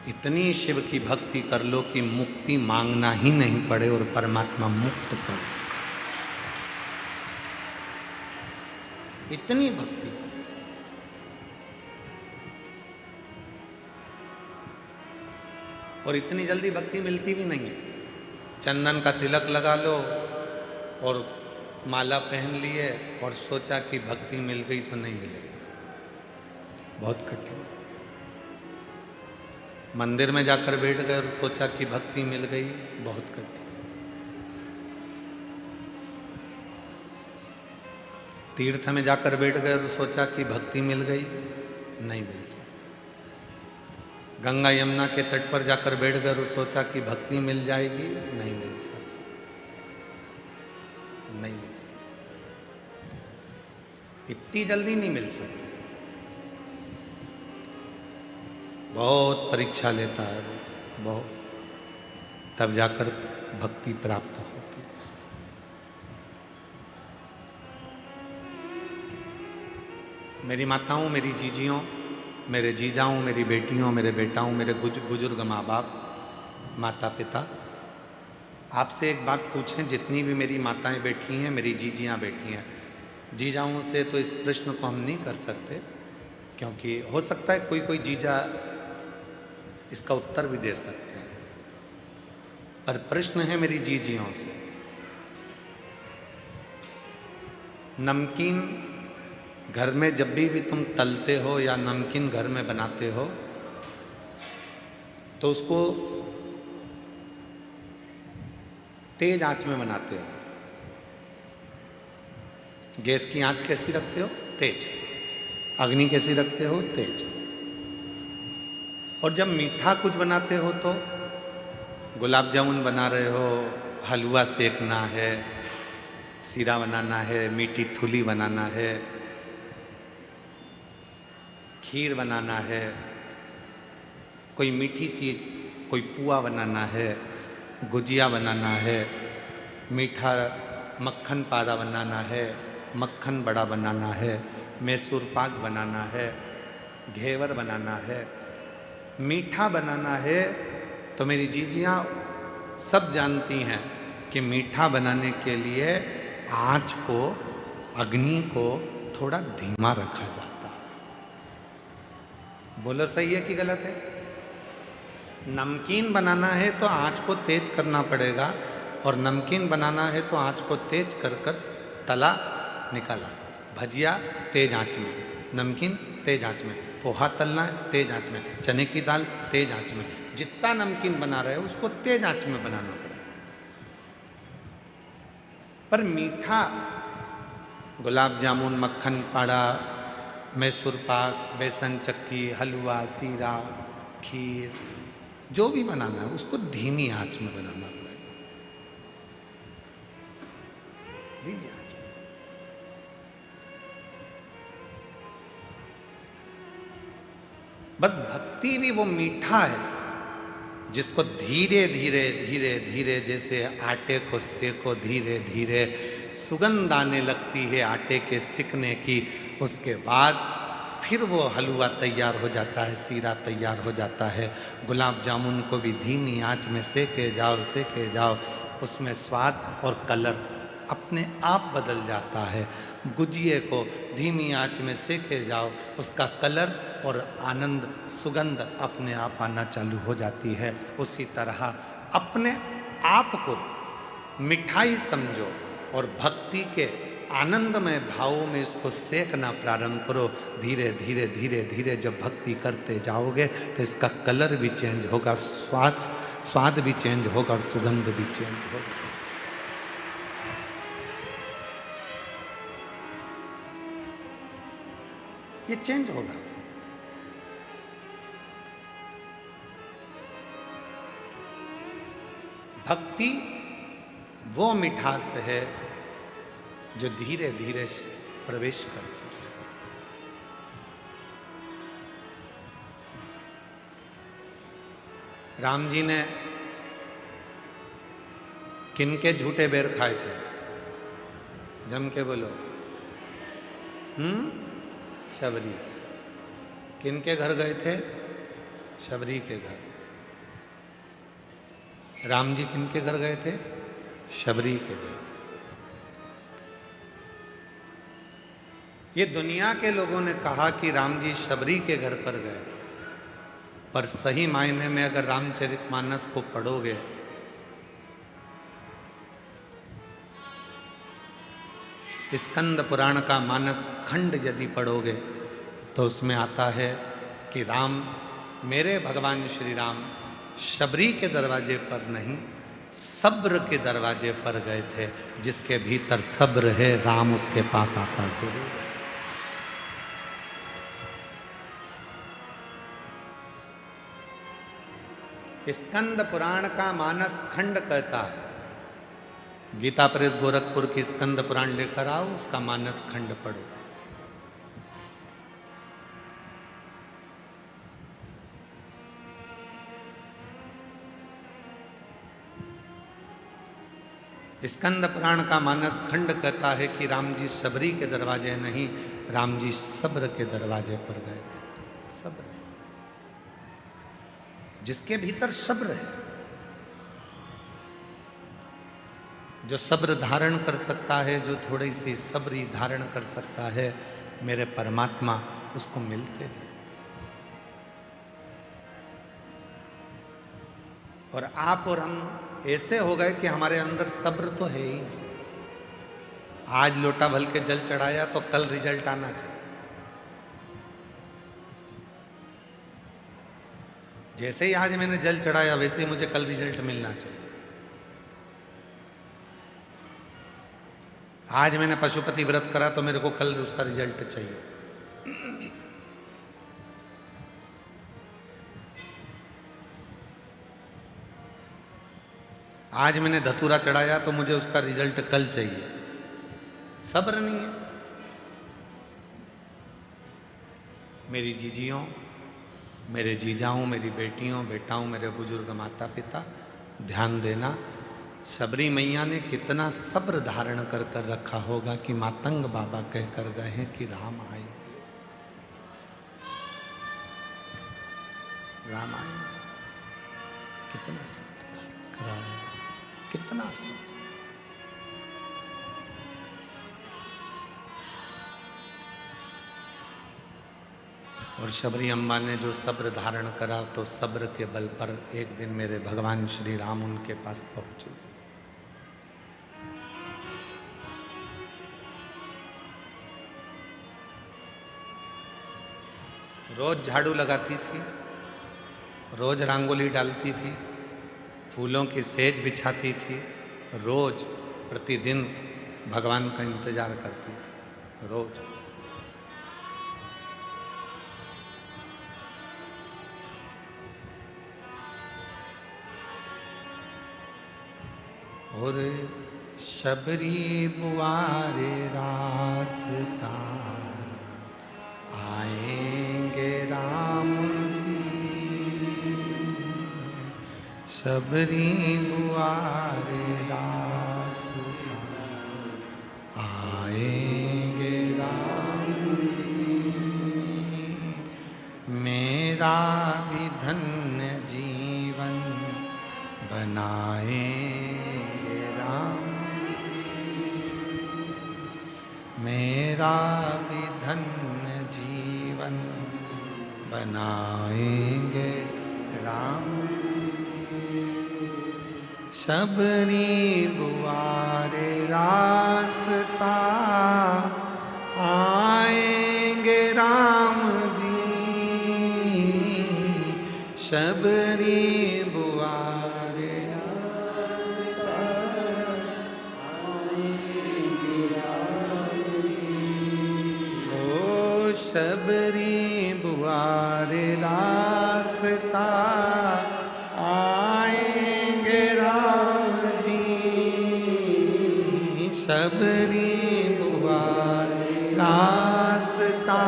इतनी शिव की भक्ति कर लो कि मुक्ति मांगना ही नहीं पड़े और परमात्मा मुक्त कर। इतनी भक्ति कर। और इतनी जल्दी भक्ति मिलती भी नहीं है। चंदन का तिलक लगा लो और माला पहन लिए और सोचा कि भक्ति मिल गई तो नहीं मिलेगी, बहुत कठिन। मंदिर में जाकर बैठ गए और सोचा कि भक्ति मिल गई, बहुत कठिन। तीर्थ में जाकर बैठ गए और सोचा कि भक्ति मिल गई, नहीं मिल सकती। गंगा यमुना के तट पर जाकर बैठ गए और सोचा कि भक्ति मिल जाएगी, नहीं मिल सकती, नहीं मिल, इतनी जल्दी नहीं मिल सकती। बहुत परीक्षा लेता है वो, बहुत, तब जाकर भक्ति प्राप्त होती है। मेरी माताओं, मेरी जीजियों, मेरे जीजाओं, मेरी बेटियों, मेरे बेटाओं, मेरे बुजुर्ग माँ बाप, माता पिता, आपसे एक बात पूछें। जितनी भी मेरी माताएं बैठी हैं, मेरी जीजियाँ बैठी हैं, जीजाओं से तो इस प्रश्न को हम नहीं कर सकते, क्योंकि हो सकता है कोई कोई जीजा इसका उत्तर भी दे सकते हैं, पर प्रश्न है मेरी जीजियों से। नमकीन घर में जब भी तुम तलते हो या नमकीन घर में बनाते हो तो उसको तेज आंच में बनाते हो। गैस की आंच कैसी रखते हो? तेज। अग्नि कैसी रखते हो? तेज। और जब मीठा कुछ बनाते हो तो गुलाब जामुन बना रहे हो, हलवा सेकना है, सीरा बनाना है, मीठी थुली बनाना है, खीर बनाना है, कोई मीठी चीज़, कोई पुआ बनाना है, गुजिया बनाना है, मीठा मक्खन पारा बनाना है, मक्खन बड़ा बनाना है, मैसूर पाक बनाना है, घेवर बनाना है, मीठा बनाना है। तो मेरी जीजियाँ सब जानती हैं कि मीठा बनाने के लिए आँच को, अग्नि को थोड़ा धीमा रखा जाता है। बोलो सही है कि गलत है? नमकीन बनाना है तो आँच को तेज करना पड़ेगा, और नमकीन बनाना है तो आँच को तेज कर कर तला निकाला। भजिया तेज आँच में, नमकीन तेज आँच में, पोहा तलना है तेज आँच में, चने की दाल तेज आँच में। जितना नमकीन बना रहे हो उसको तेज आँच में बनाना पड़ेगा। पर मीठा, गुलाब जामुन, मक्खन पाड़ा, मैसूर पाक, बेसन चक्की, हलवा, सीरा, खीर, जो भी बनाना है उसको धीमी आंच में बनाना पड़ेगा, धीमी आंच में। बस भक्ति भी वो मीठा है जिसको धीरे धीरे धीरे धीरे, जैसे आटे को सेको धीरे धीरे, सुगंध आने लगती है आटे के सिकने की, उसके बाद फिर वो हलवा तैयार हो जाता है, सीरा तैयार हो जाता है। गुलाब जामुन को भी धीमी आंच में सेके जाओ, उसमें स्वाद और कलर अपने आप बदल जाता है। गुजिये को धीमी आंच में सेके जाओ, उसका कलर और आनंद, सुगंध अपने आप आना चालू हो जाती है। उसी तरह अपने आप को मिठाई समझो और भक्ति के आनंदमय भावों में इसको सेकना प्रारंभ करो। धीरे धीरे धीरे धीरे जब भक्ति करते जाओगे तो इसका कलर भी चेंज होगा, स्वाद भी चेंज होगा और सुगंध भी चेंज होगा। ये चेंज होगा। भक्ति वो मिठास है जो धीरे धीरे प्रवेश करती है। राम जी ने किनके झूठे बेर खाए थे? जम के बोलो। शबरी के। किनके घर गए थे? शबरी के घर। राम जी किनके घर गए थे? शबरी के घर। ये दुनिया के लोगों ने कहा कि राम जी शबरी के घर पर गए थे, पर सही मायने में अगर रामचरितमानस को पढ़ोगे स्कंद पुराण का मानस खंड यदि पढ़ोगे तो उसमें आता है कि राम, मेरे भगवान श्री राम शबरी के दरवाजे पर नहीं, सब्र के दरवाजे पर गए थे। जिसके भीतर सब्र है, राम उसके पास आता जरूर। स्कंद पुराण का मानस खंड कहता है, गीता प्रेस गोरखपुर की स्कंद पुराण लेकर आओ, उसका मानस खंड पढ़ो। स्कंद पुराण का मानस खंड कहता है कि राम जी शबरी के दरवाजे नहीं, राम जी सब्र के दरवाजे पर गए थे। सब्र, जिसके भीतर सब्र है, जो सब्र धारण कर सकता है, जो थोड़ी सी सब्री धारण कर सकता है, मेरे परमात्मा उसको मिलते जाए। और आप और हम ऐसे हो गए कि हमारे अंदर सब्र तो है ही नहीं। आज लोटा भर के जल चढ़ाया तो कल रिजल्ट आना चाहिए। जैसे ही आज मैंने जल चढ़ाया वैसे ही मुझे कल रिजल्ट मिलना चाहिए। आज मैंने पशुपति व्रत करा तो मेरे को कल उसका रिजल्ट चाहिए। आज मैंने धतूरा चढ़ाया तो मुझे उसका रिजल्ट कल चाहिए। सब्र नहीं है। मेरी जीजियों, मेरे जीजाओं, मेरी बेटियों, बेटाओं, मेरे बुजुर्ग माता पिता, ध्यान देना, सबरी मैया ने कितना सब्र धारण कर कर रखा होगा कि मातंग बाबा कहकर गए हैं कि राम आएंगे, राम आएंगे। कितना सब्र धारण करा है, कितना सब्र। और शबरी अम्मा ने जो सब्र धारण करा, तो सब्र के बल पर एक दिन मेरे भगवान श्री राम उनके पास पहुंचे। रोज झाड़ू लगाती थी, रोज रंगोली डालती थी, फूलों की सेज बिछाती थी, रोज प्रतिदिन भगवान का इंतजार करती थी, रोज। और शबरी बुआरे रास्ता आएंगे राम जी, शबरी बुआरे रास्ता आएंगे राम जी, मेरा भी धन्य जीवन बनाएंगे राम जी, मेरा भी धन्य जीवन बनाएंगे राम जी। शबरी बुआरे रास्ता आएंगे राम जी, शबरी बुआरे रास्ता आएंगे राम जी, ओ शबरी बुआरे रास्ता आएंगे राम जी, शबरी बुआरे रास्ता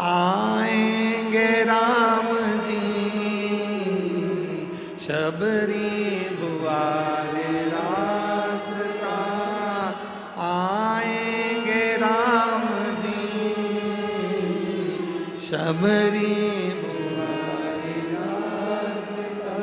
आएंगे राम जी, शबरी बुआरे रास्ता आएंगे राम जी, शबरी बुआरे रास्ता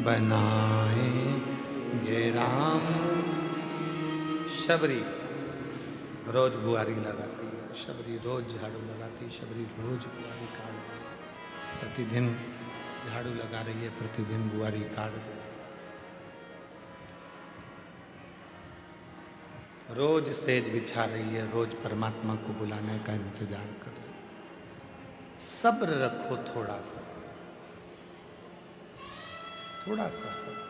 बनाएंगे राम। शबरी रोज बुआरी लगाती है, शबरी रोज झाड़ू लगाती है, शबरी रोज बुआरी काट रही है, प्रतिदिन झाड़ू लगा रही है, प्रतिदिन बुआरी काट रही है, रोज सेज बिछा रही है, रोज परमात्मा को बुलाने का इंतजार कर रही है। सब्र रखो, थोड़ा सा सब्र।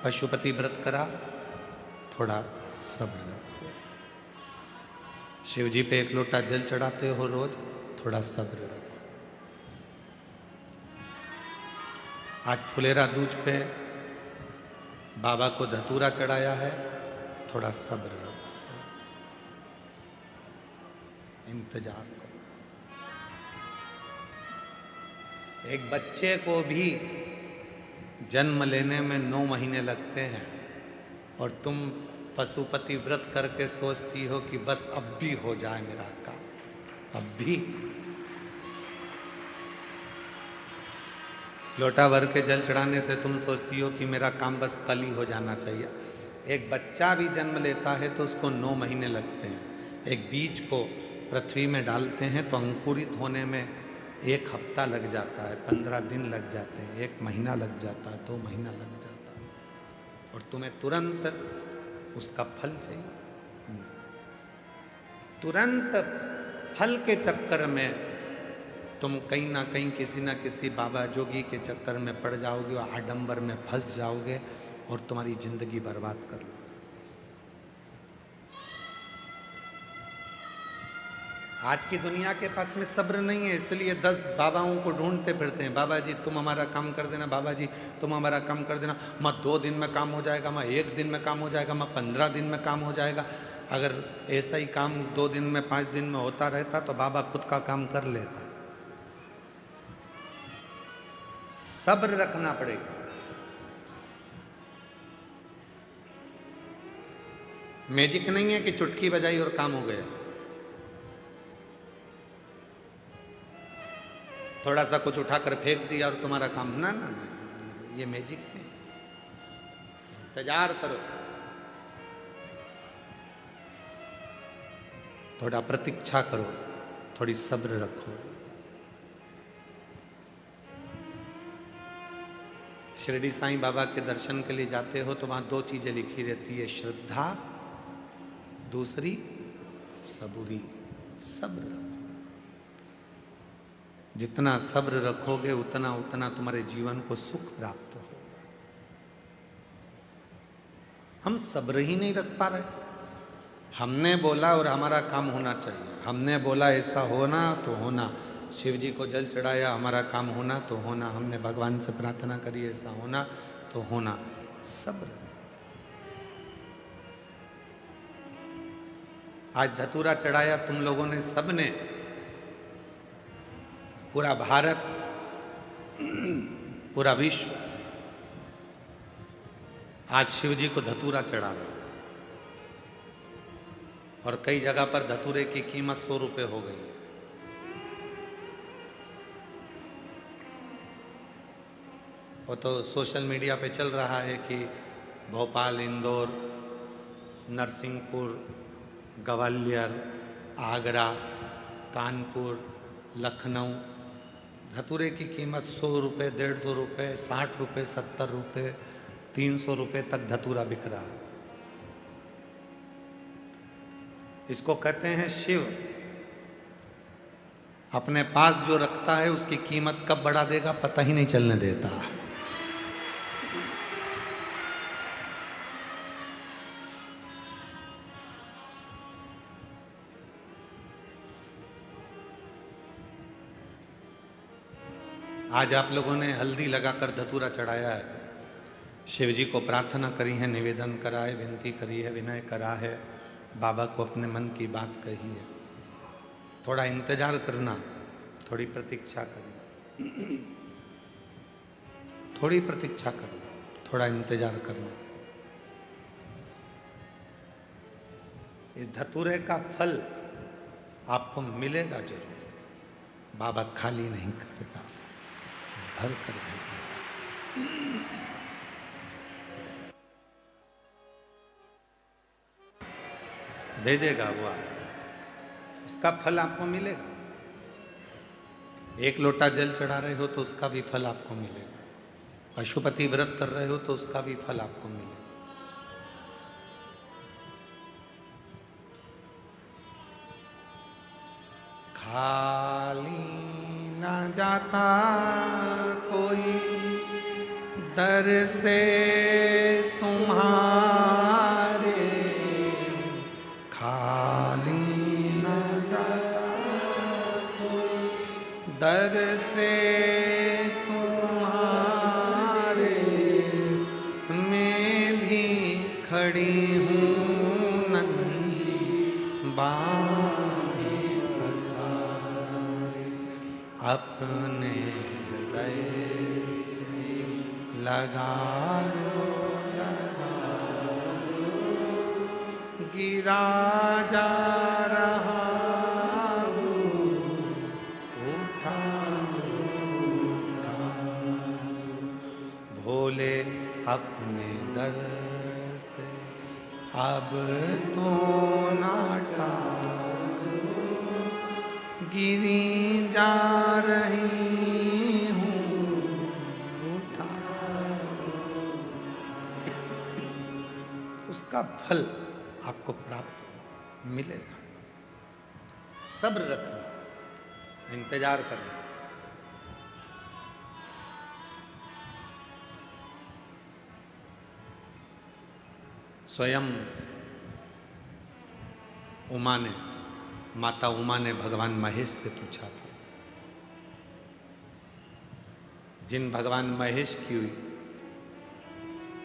पशुपति व्रत करा, थोड़ा सब्र रखो। शिव जी पे 1 लोटा जल चढ़ाते हो रोज, थोड़ा सब्र रखो। आज फुलेरा दूज पे बाबा को धतूरा चढ़ाया है, थोड़ा सब्र रखो, इंतजार करो। एक बच्चे को भी जन्म लेने में 9 महीने लगते हैं और तुम पशुपति व्रत करके सोचती हो कि बस अब भी हो जाए मेरा काम, अब भी। लोटा भर के जल चढ़ाने से तुम सोचती हो कि मेरा काम बस कल ही हो जाना चाहिए। एक बच्चा भी जन्म लेता है तो उसको 9 महीने लगते हैं। एक बीज को पृथ्वी में डालते हैं तो अंकुरित होने में 1 हफ्ता लग जाता है, 15 दिन लग जाते हैं, 1 महीना लग जाता है, 2 महीना लग जाता है, और तुम्हें तुरंत उसका फल चाहिए। तुरंत फल के चक्कर में तुम कहीं ना कहीं किसी ना किसी बाबा जोगी के चक्कर में पड़ जाओगे और आडंबर में फंस जाओगे और तुम्हारी जिंदगी बर्बाद कर लो। आज की दुनिया के पास में सब्र नहीं है, इसलिए 10 बाबाओं को ढूंढते फिरते हैं। बाबा जी तुम हमारा काम कर देना, बाबा जी तुम हमारा काम कर देना। मैं 2 दिन में काम हो जाएगा, मैं 1 दिन में काम हो जाएगा, मैं 15 दिन में काम हो जाएगा। अगर ऐसा ही काम 2 दिन में 5 दिन में होता रहता तो बाबा खुद का काम कर लेता। सब्र रखना पड़ेगा। मैजिक नहीं है कि चुटकी बजाई और काम हो गया। थोड़ा सा कुछ उठाकर फेंक दिया और तुम्हारा काम, ना ना ना, ये मैजिक नहीं। इंतजार करो, थोड़ा प्रतीक्षा करो, थोड़ी सब्र रखो। शिरडी साईं बाबा के दर्शन के लिए जाते हो तो वहां 2 चीजें लिखी रहती है, श्रद्धा, दूसरी सबूरी, सब्र। जितना सब्र रखोगे उतना उतना तुम्हारे जीवन को सुख प्राप्त होगा। हम सब्र ही नहीं रख पा रहे। हमने बोला और हमारा काम होना चाहिए, हमने बोला ऐसा होना तो होना। शिव जी को जल चढ़ाया, हमारा काम होना तो होना। हमने भगवान से प्रार्थना करी, ऐसा होना तो होना। सब्र। आज धतूरा चढ़ाया तुम लोगों ने, सबने, पूरा भारत, पूरा विश्व आज शिव जी को धतूरा चढ़ा रहा है। और कई जगह पर धतूरे की कीमत 100 रुपए हो गई है। वो तो सोशल मीडिया पे चल रहा है कि भोपाल, इंदौर, नरसिंहपुर, ग्वालियर, आगरा, कानपुर, लखनऊ, धतूरे की कीमत 100 रुपये, 150 रुपये, 60 रुपये, 70 रुपये, 300 रुपये तक धतूरा बिक रहा है। इसको कहते हैं शिव अपने पास जो रखता है उसकी कीमत कब बढ़ा देगा पता ही नहीं चलने देता। आज आप लोगों ने हल्दी लगाकर धतूरा चढ़ाया है, शिव जी को प्रार्थना करी है, निवेदन करा है, विनती करी है, विनय करा है, बाबा को अपने मन की बात कही है। थोड़ा इंतजार करना, थोड़ी प्रतीक्षा करना, थोड़ी प्रतीक्षा करना, थोड़ा इंतजार करना। इस धतूरे का फल आपको मिलेगा जरूर, बाबा खाली नहीं करेगा। भर कर भेजेगा। भेजेगा वो आप, उसका फल आपको मिलेगा। एक लोटा जल चढ़ा रहे हो तो उसका भी फल आपको मिलेगा। पशुपति व्रत कर रहे हो तो उसका भी फल आपको मिलेगा। खाली न जाता कोई दर से तुम्हारे, खाली न जाता कोई दर से तुम्हारे, मैं भी खड़ी हूँ नन्ही बाहें पसारे, अपने हृदय से लगा लो, गिरा जा रहा हूँ, उठा उठा भोले अपने दर से अब तो ना टालो, गिरी जा रही हूँ, उठा। उसका फल आपको प्राप्त मिलेगा। सब्र रखना, इंतजार करना। स्वयं उमा ने, माता उमा ने भगवान महेश से पूछा था। जिन भगवान महेश की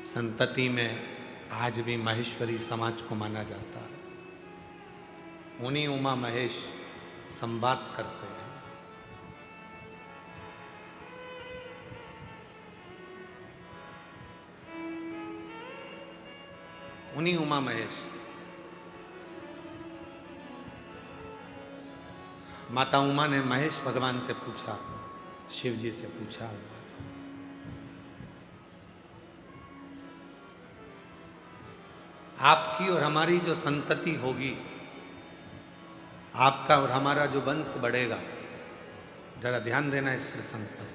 संतति में आज भी महेश्वरी समाज को माना जाता है, उन्हीं उमा महेश संवाद करते हैं। उन्हीं उमा महेश। माता उमा ने महेश भगवान से पूछा, शिव जी से पूछा, आपकी और हमारी जो संतति होगी, आपका और हमारा जो वंश बढ़ेगा, जरा ध्यान देना इस प्रसंग पर।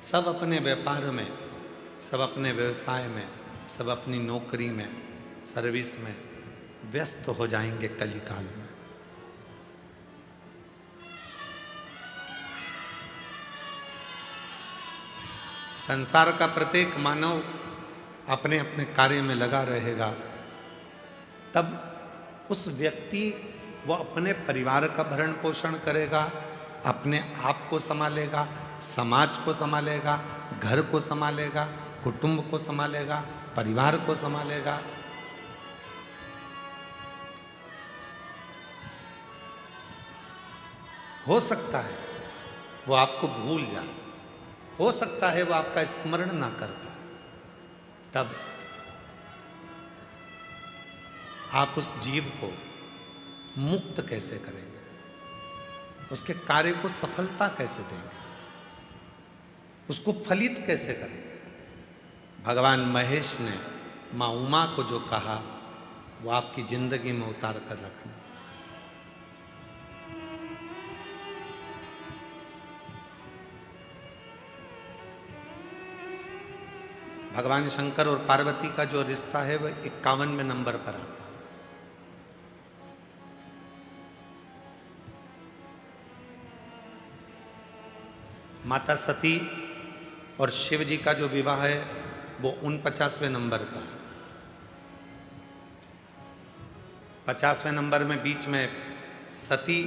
सब अपने व्यापार में, सब अपने व्यवसाय में, सब अपनी नौकरी में, सर्विस में व्यस्त हो जाएंगे कलिकाल में। संसार का प्रत्येक मानव अपने अपने कार्य में लगा रहेगा, तब उस व्यक्ति वो अपने परिवार का भरण पोषण करेगा, अपने आप को संभालेगा, समाज को संभालेगा, घर को संभालेगा, कुटुंब को संभालेगा, परिवार को संभालेगा। हो सकता है वो आपको भूल जाए, हो सकता है वो आपका स्मरण ना कर पाए, तब आप उस जीव को मुक्त कैसे करेंगे, उसके कार्य को सफलता कैसे देंगे, उसको फलित कैसे करेंगे। भगवान महेश ने माँ उमा को जो कहा वो आपकी जिंदगी में उतार कर रखना। भगवान शंकर और पार्वती का जो रिश्ता है वह 51वें नंबर पर आता है। माता सती और शिव जी का जो विवाह है वो 49वें नंबर का है। 50वें नंबर में बीच में सती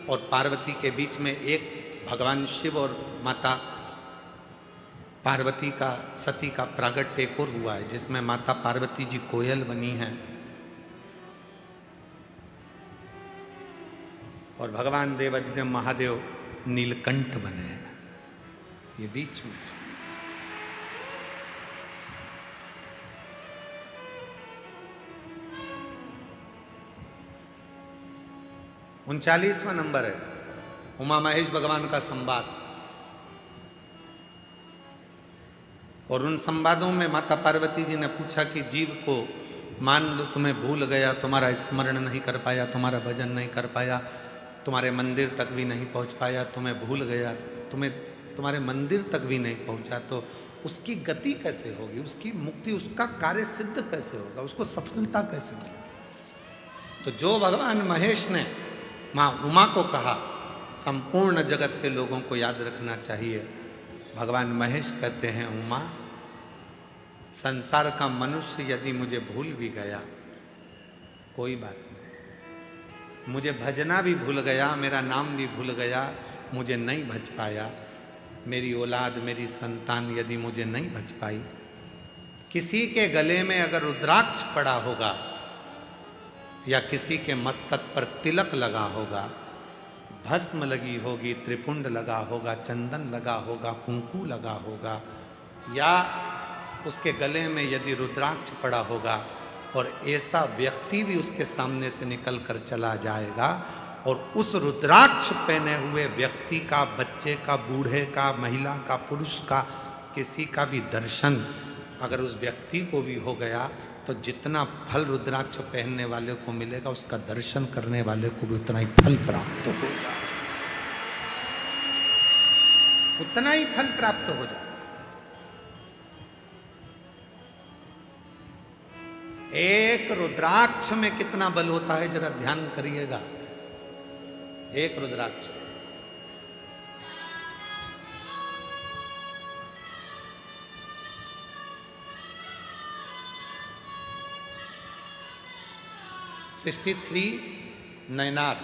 और पार्वती के बीच में एक भगवान शिव और माता पार्वती का, सती का प्रागट्य एक और हुआ है, जिसमें माता पार्वती जी कोयल बनी हैं और भगवान देवादिदेव महादेव नीलकंठ बने हैं। ये बीच में 39वां नंबर है उमा महेश भगवान का संवाद। और उन संवादों में माता पार्वती जी ने पूछा कि जीव को मान लो तुम्हें भूल गया, तुम्हारा स्मरण नहीं कर पाया, तुम्हारा भजन नहीं कर पाया, तुम्हारे मंदिर तक भी नहीं पहुंच पाया, तुम्हें भूल गया, तुम्हारे मंदिर तक भी नहीं पहुंचा, तो उसकी गति कैसे होगी, उसकी मुक्ति, उसका कार्य सिद्ध कैसे होगा, उसको सफलता कैसे मिलेगी। तो जो भगवान महेश ने माँ उमा को कहा, संपूर्ण जगत के लोगों को याद रखना चाहिए। भगवान महेश कहते हैं, उमा, संसार का मनुष्य यदि मुझे भूल भी गया कोई बात नहीं, मुझे भजना भी भूल गया, मेरा नाम भी भूल गया, मुझे नहीं भज पाया, मेरी औलाद, मेरी संतान यदि मुझे नहीं भज पाई, किसी के गले में अगर रुद्राक्ष पड़ा होगा या किसी के मस्तक पर तिलक लगा होगा, भस्म लगी होगी, त्रिपुंड लगा होगा, चंदन लगा होगा, कुंकू लगा होगा, या उसके गले में यदि रुद्राक्ष पड़ा होगा और ऐसा व्यक्ति भी उसके सामने से निकल कर चला जाएगा और उस रुद्राक्ष पहने हुए व्यक्ति का, बच्चे का, बूढ़े का, महिला का, पुरुष का, किसी का भी दर्शन अगर उस व्यक्ति को भी हो गया तो जितना फल रुद्राक्ष पहनने वाले को मिलेगा, उसका दर्शन करने वाले को भी उतना ही फल प्राप्त होगा, उतना ही फल प्राप्त हो जाए। एक रुद्राक्ष में कितना बल होता है जरा ध्यान करिएगा। एक रुद्राक्ष, $63 नैनार,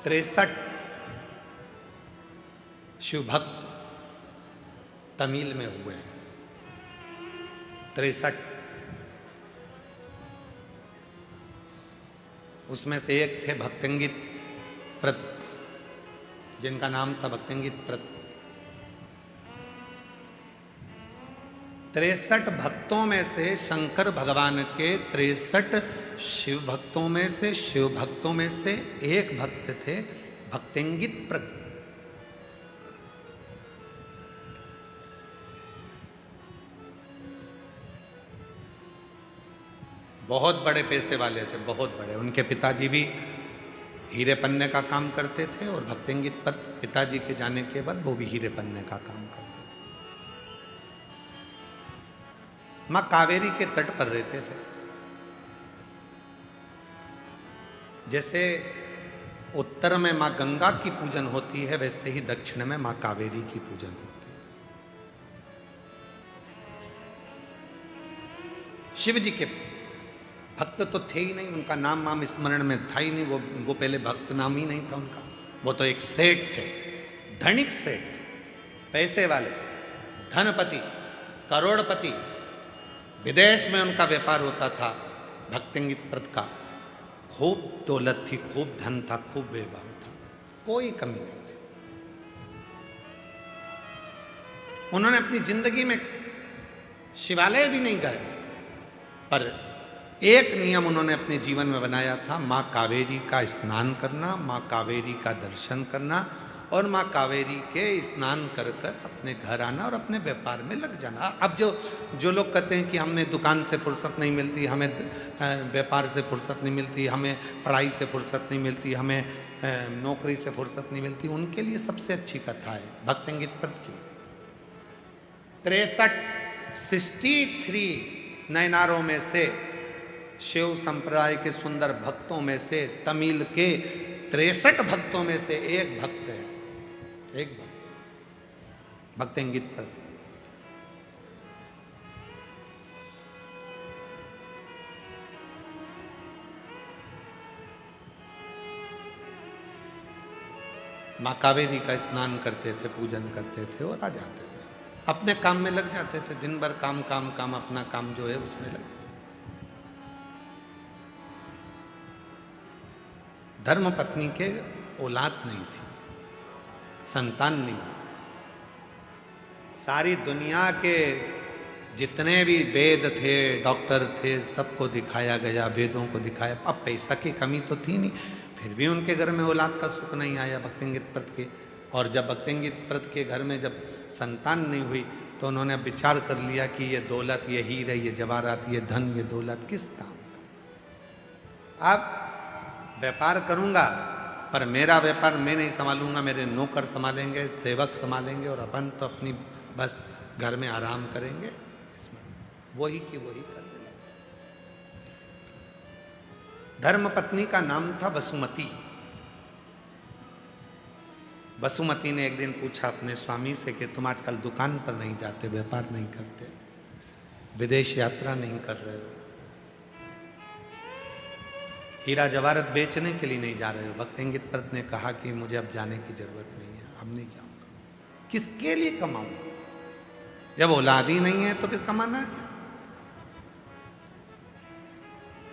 63 शिव भक्त तमिल में हुए हैं। 63, उसमें से एक थे भक्तंगित प्रत, जिनका नाम था भक्तंगित प्रत। 63 भक्तों में से शंकर भगवान के 63 शिव भक्तों में से एक भक्त थे भक्तंगित प्रत। बहुत बड़े पैसे वाले थे, बहुत बड़े। उनके पिताजी भी हीरे पन्ने का काम करते थे और भक्तंगित प्रत पिताजी के जाने के बाद वो भी हीरे पन्ने का काम करते थे। मां कावेरी के तट पर रहते थे। जैसे उत्तर में मां गंगा की पूजन होती है, वैसे ही दक्षिण में मां कावेरी की पूजन होती है। शिव जी के भक्त तो थे ही नहीं, उनका नाम वाम स्मरण में था ही नहीं, वो पहले भक्त नाम ही नहीं था उनका। वो तो एक सेठ थे, धनिक सेठ, पैसे वाले, धनपति, करोड़पति। विदेश में उनका व्यापार होता था भक्तंगित प्रत का। खूब दौलत थी, खूब धन था, खूब वैभव था, कोई कमी नहीं थी। उन्होंने अपनी जिंदगी में शिवालय भी नहीं गए, पर एक नियम उन्होंने अपने जीवन में बनाया था, माँ कावेरी का स्नान करना, माँ कावेरी का दर्शन करना और माँ कावेरी के स्नान कर कर अपने घर आना और अपने व्यापार में लग जाना। अब जो लोग कहते हैं कि हमें दुकान से फुर्सत नहीं मिलती, हमें व्यापार से फुर्सत नहीं मिलती, हमें पढ़ाई से फुर्सत नहीं मिलती, हमें नौकरी से फुर्सत नहीं मिलती, उनके लिए सबसे अच्छी कथा है भक्तंगित प्रत की। 63 नैनारों में से, शिव संप्रदाय के सुंदर भक्तों में से, तमिल के 63 भक्तों में से एक भक्त है, एक भक्त भक्तंगित प्रत। माँ कावेरी का स्नान करते थे, पूजन करते थे और आ जाते थे, अपने काम में लग जाते थे। दिन भर काम काम काम, अपना काम जो है उसमें लगे। धर्म पत्नी के औलाद नहीं थी, संतान नहीं थी। सारी दुनिया के जितने भी वेद थे, डॉक्टर थे, सबको दिखाया गया, वेदों को दिखाया। अब पैसा की कमी तो थी नहीं, फिर भी उनके घर में औलाद का सुख नहीं आया भक्तंगित प्रत के। और जब भक्तेंगित प्रद के घर में जब संतान नहीं हुई तो उन्होंने विचार कर लिया कि ये दौलत, ये हीरे, ये जवाहरात, ये धन, ये दौलत किस काम। अब व्यापार करूंगा पर मेरा व्यापार मैं नहीं संभालूंगा, मेरे नौकर संभालेंगे, सेवक संभालेंगे, और अपन तो अपनी बस घर में आराम करेंगे। इसमें वही की वही कर देना। धर्म पत्नी का नाम था वसुमती। वसुमती ने एक दिन पूछा अपने स्वामी से कि तुम आजकल दुकान पर नहीं जाते, व्यापार नहीं करते, विदेश यात्रा नहीं कर रहे हो, हीरा जवाहरत बेचने के लिए नहीं जा रहे हो। भक्तेंगित प्रद ने कहा कि मुझे अब जाने की जरूरत नहीं है, अब नहीं जाऊंगा। किसके लिए कमाऊंगा? जब औलाद ही नहीं है तो फिर कमाना क्या?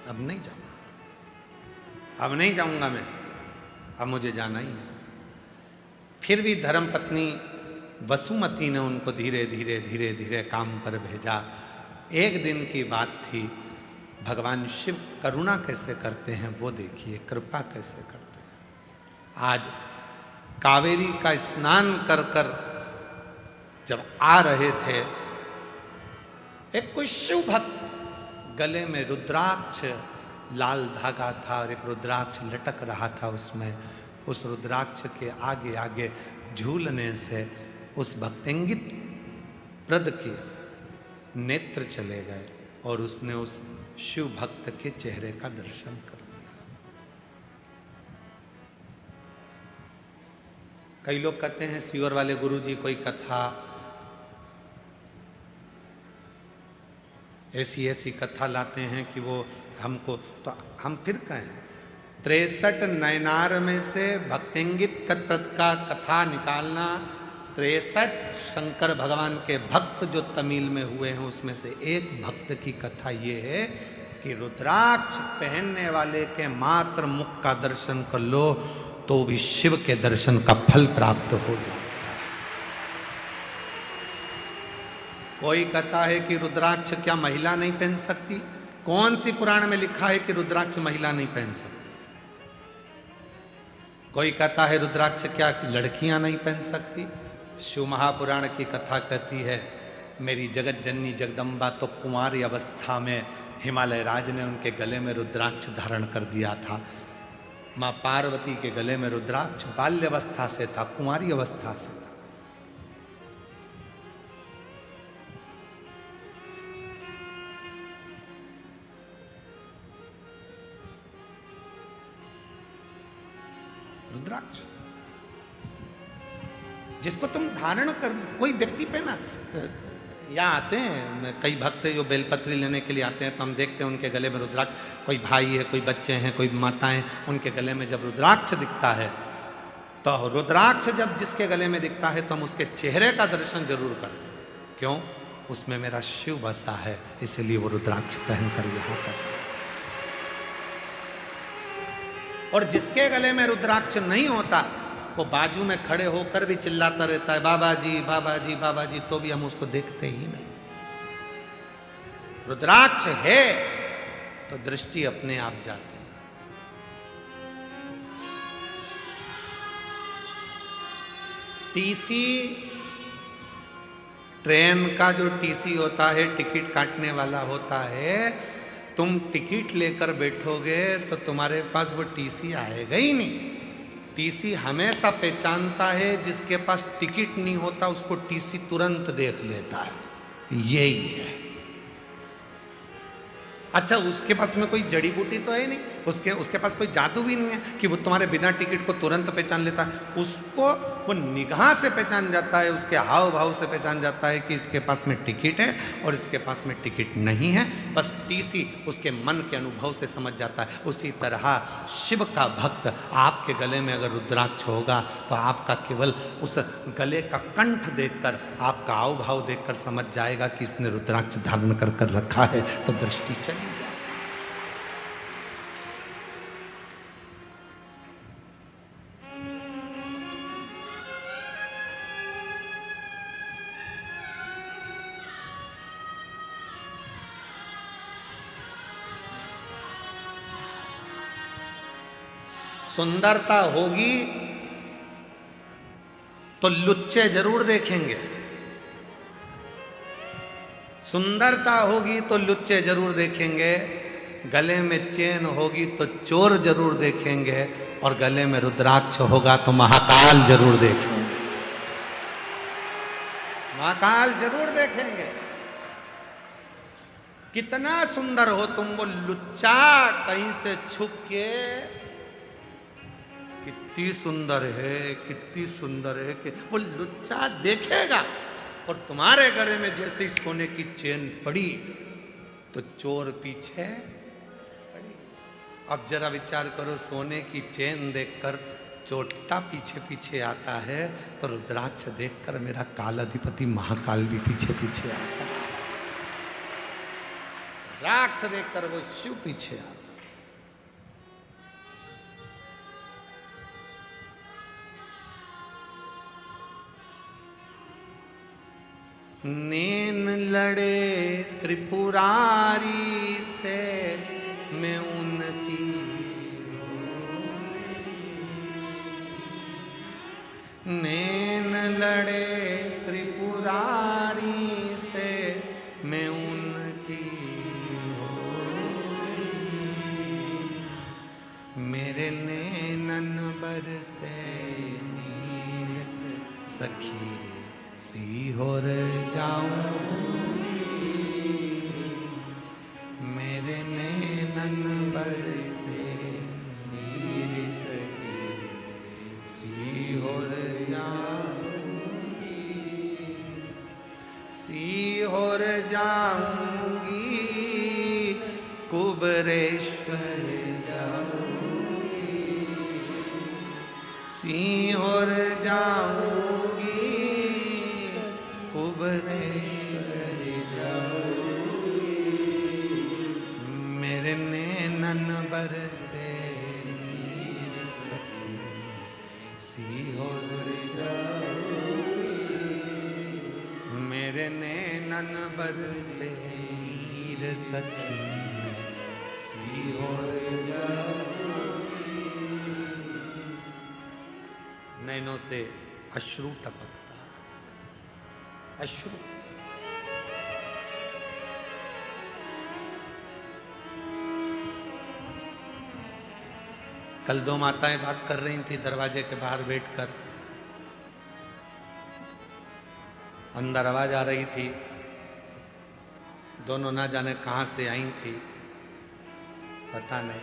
अब नहीं जाऊंगा, अब नहीं जाऊंगा मैं, अब मुझे जाना ही नहीं। फिर भी धर्मपत्नी वसुमती ने उनको धीरे धीरे धीरे धीरे काम पर भेजा। एक दिन की बात थी। भगवान शिव करुणा कैसे करते हैं वो देखिए, कृपा कैसे करते हैं। आज कावेरी का स्नान कर कर जब आ रहे थे, एक कोई शिव भक्त गले में रुद्राक्ष, लाल धागा था और एक रुद्राक्ष लटक रहा था उसमें। उस रुद्राक्ष के आगे आगे झूलने से उस भक्तेंगित प्रद के नेत्र चले गए और उसने उस शिव भक्त के चेहरे का दर्शन कर लिया। कई लोग कहते हैं सीवर वाले गुरुजी कोई कथा, ऐसी ऐसी कथा लाते हैं कि वो हमको, तो हम फिर कहें 63 नयनार में से भक्तेंगित प्रद का कथा निकालना, 63 शंकर भगवान के भक्त जो तमिल में हुए हैं उसमें से एक भक्त की कथा ये है कि रुद्राक्ष पहनने वाले के मात्र मुख का दर्शन कर लो तो भी शिव के दर्शन का फल प्राप्त हो जाए। कोई कहता है कि रुद्राक्ष क्या महिला नहीं पहन सकती? कौन सी पुराण में लिखा है कि रुद्राक्ष महिला नहीं पहन सकती? कोई कहता है रुद्राक्ष क्या लड़कियां नहीं पहन सकती? शिव महापुराण की कथा कहती है मेरी जगत जननी जगदम्बा तो कुंवारी अवस्था में हिमालय राज ने उनके गले में रुद्राक्ष धारण कर दिया था। माँ पार्वती के गले में रुद्राक्ष बाल्य अवस्था से था, कुंवारी अवस्था से था। रुद्राक्ष जिसको तुम धारण कर, कोई व्यक्ति पे ना, यहाँ आते हैं कई भक्त जो बेलपत्री लेने के लिए आते हैं तो हम देखते हैं उनके गले में रुद्राक्ष, कोई भाई है, कोई बच्चे हैं, कोई माताएं, उनके गले में जब रुद्राक्ष दिखता है तो रुद्राक्ष जब जिसके गले में दिखता है तो हम उसके चेहरे का दर्शन जरूर करते हैं। क्यों? उसमें मेरा शिव बसा है, इसलिए वो रुद्राक्ष पहनकर यहाँ पर। और जिसके गले में रुद्राक्ष नहीं होता वो बाजू में खड़े होकर भी चिल्लाता रहता है बाबा जी बाबा जी बाबा जी, तो भी हम उसको देखते ही नहीं। रुद्राक्ष है तो दृष्टि अपने आप जाती है। टीसी, ट्रेन का जो टीसी होता है, टिकट काटने वाला होता है, तुम टिकट लेकर बैठोगे तो तुम्हारे पास वो टीसी आएगा ही नहीं। टीसी हमेशा पहचानता है, जिसके पास टिकट नहीं होता उसको टीसी तुरंत देख लेता है। यही है। अच्छा, उसके पास में कोई जड़ी बूटी तो है नहीं, उसके पास कोई जादू भी नहीं है कि वो तुम्हारे बिना टिकट को तुरंत पहचान लेता है। उसको वो निगाह से पहचान जाता है, उसके हाव भाव से पहचान जाता है कि इसके पास में टिकट है और इसके पास में टिकट नहीं है। बस टीसी उसके मन के अनुभव से समझ जाता है। उसी तरह शिव का भक्त आपके गले में अगर रुद्राक्ष होगा तो आपका केवल उस गले का कंठ देखकर, आपका हाव भाव देखकर समझ जाएगा कि इसने रुद्राक्ष धारण कर कर रखा है, तो दृष्टि चली जाए। सुंदरता होगी तो लुच्चे जरूर देखेंगे, सुंदरता होगी तो लुच्चे जरूर देखेंगे, गले में चेन होगी तो चोर जरूर देखेंगे, और गले में रुद्राक्ष होगा तो महाकाल जरूर देखेंगे, महाकाल जरूर देखेंगे। कितना सुंदर हो तुम, वो लुच्चा कहीं से छुप के कितनी सुंदर है, कितनी सुंदर है, कि वो लुच्चा देखेगा। और तुम्हारे गले में जैसे ही सोने की चेन पड़ी तो चोर पीछे पड़ी। अब जरा विचार करो, सोने की चेन देखकर चोटा पीछे पीछे आता है, तो रुद्राक्ष देखकर मेरा काल अधिपति महाकाल भी पीछे पीछे आता है। रुद्राक्ष देखकर वो शिव पीछे आता है। नैन लड़े त्रिपुरारी से मैं उनकी, नैन लड़े त्रिपुरारी से मैं उनकी मेरे नैनन बरसे नीर से सखी सीहोर जाऊंगी, मेरे नैनन बरसे नीर से सीहोर जाऊंगी, सीहोर जाऊंगी, कुबरेश्वर जाऊंगी, सीहोर जाऊंगी, कुबरेश्वर जाऊंगी, मेरे नैनन बरसे नीर सखी सीहोर जाऊंगी, मेरे नैनन बरसे नीर सखी सीहोर जाऊंगी। नैनों से अश्रु टपकता, अश्रु। कल दो माताएं बात कर रही थी दरवाजे के बाहर बैठकर, अंदर आवाज आ रही थी, दोनों ना जाने कहां से आई थी, पता नहीं।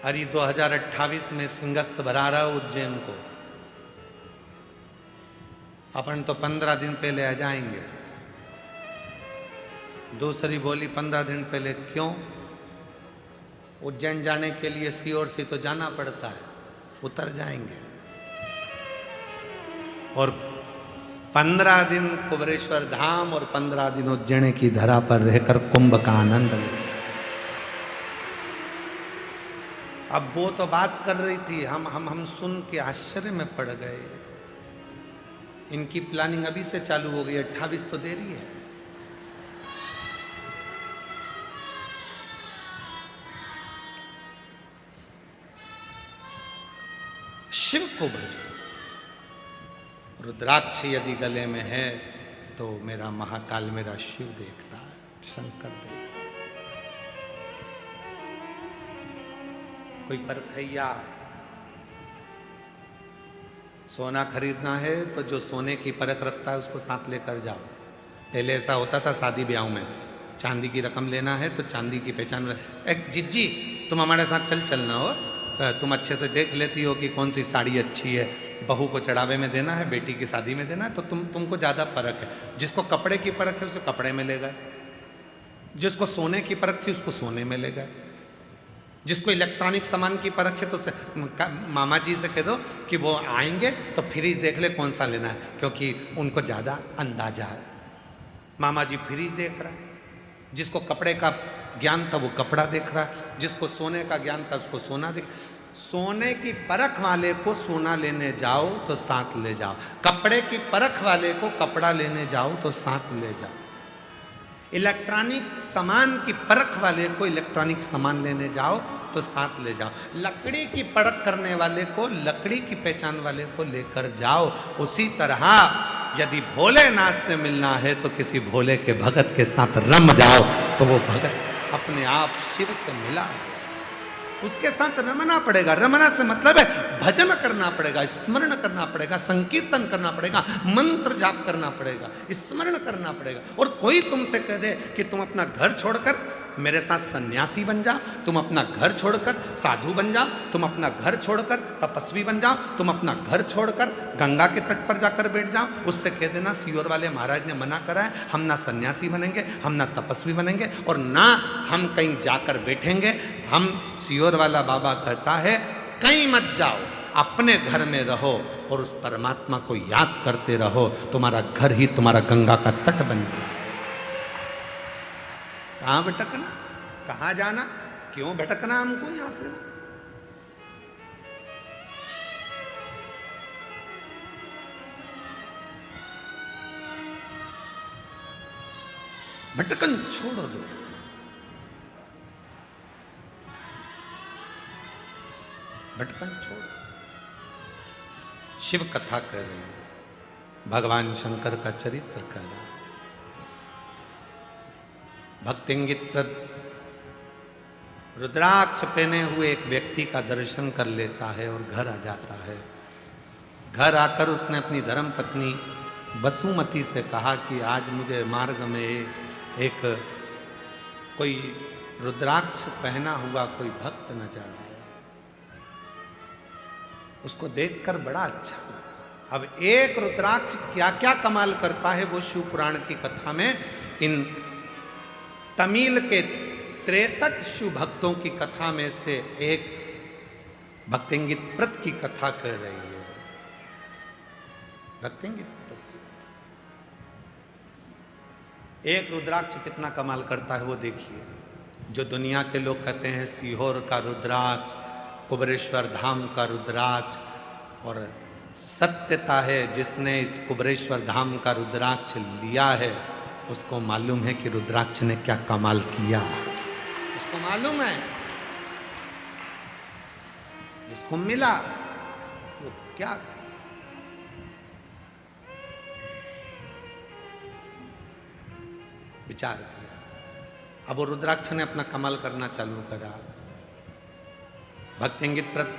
अरे 2028 में सिंहस्थ भरा रहा उज्जैन को, अपन तो 15 दिन पहले आ जाएंगे। दूसरी बोली 15 दिन पहले क्यों? उज्जैन जाने के लिए सीहोर से तो जाना पड़ता है, उतर जाएंगे और 15 दिन कुबरेश्वर धाम और 15 दिन उज्जैन की धरा पर रहकर कुंभ का आनंद लेंगे। अब वो तो बात कर रही थी, हम सुन के आश्चर्य में पड़ गए। इनकी प्लानिंग अभी से चालू हो गई, 28 तो देरी है। शिव को भजो, रुद्राक्ष यदि गले में है तो मेरा महाकाल मेरा शिव देखता है, शंकर देखता है। कोई परखैया सोना खरीदना है तो जो सोने की परख रखता है उसको साथ लेकर जाओ। पहले ऐसा होता था शादी ब्याह में, चांदी की रकम लेना है तो चांदी की पहचान, एक जिज्जी तुम हमारे साथ चलना हो, तुम अच्छे से देख लेती हो कि कौन सी साड़ी अच्छी है, बहू को चढ़ावे में देना है, बेटी की शादी में देना है, तो तुमको ज़्यादा परख है। जिसको कपड़े की परख है उसे कपड़े में ले गए, जिसको सोने की परख थी उसको सोने में ले गए, जिसको इलेक्ट्रॉनिक सामान की परख है तो मामा जी से कह दो कि वो आएंगे तो फ्रिज देख ले कौन सा लेना है, क्योंकि उनको ज़्यादा अंदाजा है। मामा जी फ्रिज देख रहा है, जिसको कपड़े का ज्ञान था वो कपड़ा देख रहा है, जिसको सोने का ज्ञान था उसको सोना देख। सोने की परख वाले को सोना लेने जाओ तो साथ ले जाओ, कपड़े की परख वाले को कपड़ा लेने जाओ तो साथ ले जाओ। इलेक्ट्रॉनिक सामान की परख वाले को इलेक्ट्रॉनिक सामान लेने जाओ तो साथ ले जाओ, लकड़ी की परख करने वाले को लकड़ी की पहचान वाले को लेकर जाओ। उसी तरह यदि भोलेनाथ से मिलना है तो किसी भोले के भगत के साथ रम जाओ, तो वो भगत अपने आप शिव से मिला है। उसके साथ रमना पड़ेगा। रमना से मतलब है भजन करना पड़ेगा, स्मरण करना पड़ेगा, संकीर्तन करना पड़ेगा, मंत्र जाप करना पड़ेगा, स्मरण करना पड़ेगा। और कोई तुमसे कह दे कि तुम अपना घर छोड़कर मेरे साथ सन्यासी बन जाओ, तुम अपना घर छोड़कर साधु बन जाओ, तुम अपना घर छोड़कर तपस्वी बन जाओ, तुम अपना घर छोड़कर गंगा के तट पर जाकर बैठ जाओ, उससे कह देना सीहोर वाले महाराज ने मना करा है, हम ना सन्यासी बनेंगे, हम ना तपस्वी बनेंगे और ना हम कहीं जाकर बैठेंगे। हम सीहोर वाला बाबा कहता है कहीं मत जाओ, अपने घर में रहो और उस परमात्मा को याद करते रहो, तुम्हारा घर ही तुम्हारा गंगा का तट बन जाए। कहां भटकना, कहां जाना, क्यों भटकना हमको यहां से? भटकन छोड़ो दो। भटकन छोड़ो। शिव कथा कह रही है, भगवान शंकर का चरित्र कह रहा है। भक्तिंगित प्रद रुद्राक्ष पहने हुए एक व्यक्ति का दर्शन कर लेता है और घर आ जाता है। घर आकर उसने अपनी धर्म पत्नी वसुमती से कहा कि आज मुझे मार्ग में एक कोई रुद्राक्ष पहना हुआ कोई भक्त नजर आया। उसको देखकर बड़ा अच्छा लगा। अब एक रुद्राक्ष क्या क्या कमाल करता है वो शिव पुराण की कथा में इन तमिल के 63 शिव भक्तों की कथा में से एक भक्तिंगित प्रत की कथा कह रही है। भक्तिंगित प्रत एक रुद्राक्ष कितना कमाल करता है वो देखिए। जो दुनिया के लोग कहते हैं सीहोर का रुद्राक्ष, कुबरेश्वर धाम का रुद्राक्ष, और सत्यता है जिसने इस कुबरेश्वर धाम का रुद्राक्ष लिया है उसको मालूम है कि रुद्राक्ष ने क्या कमाल किया। उसको मालूम है, जिसको मिला वो क्या विचार किया। अब वो रुद्राक्ष ने अपना कमाल करना चालू करा। भक्तिंगित प्रत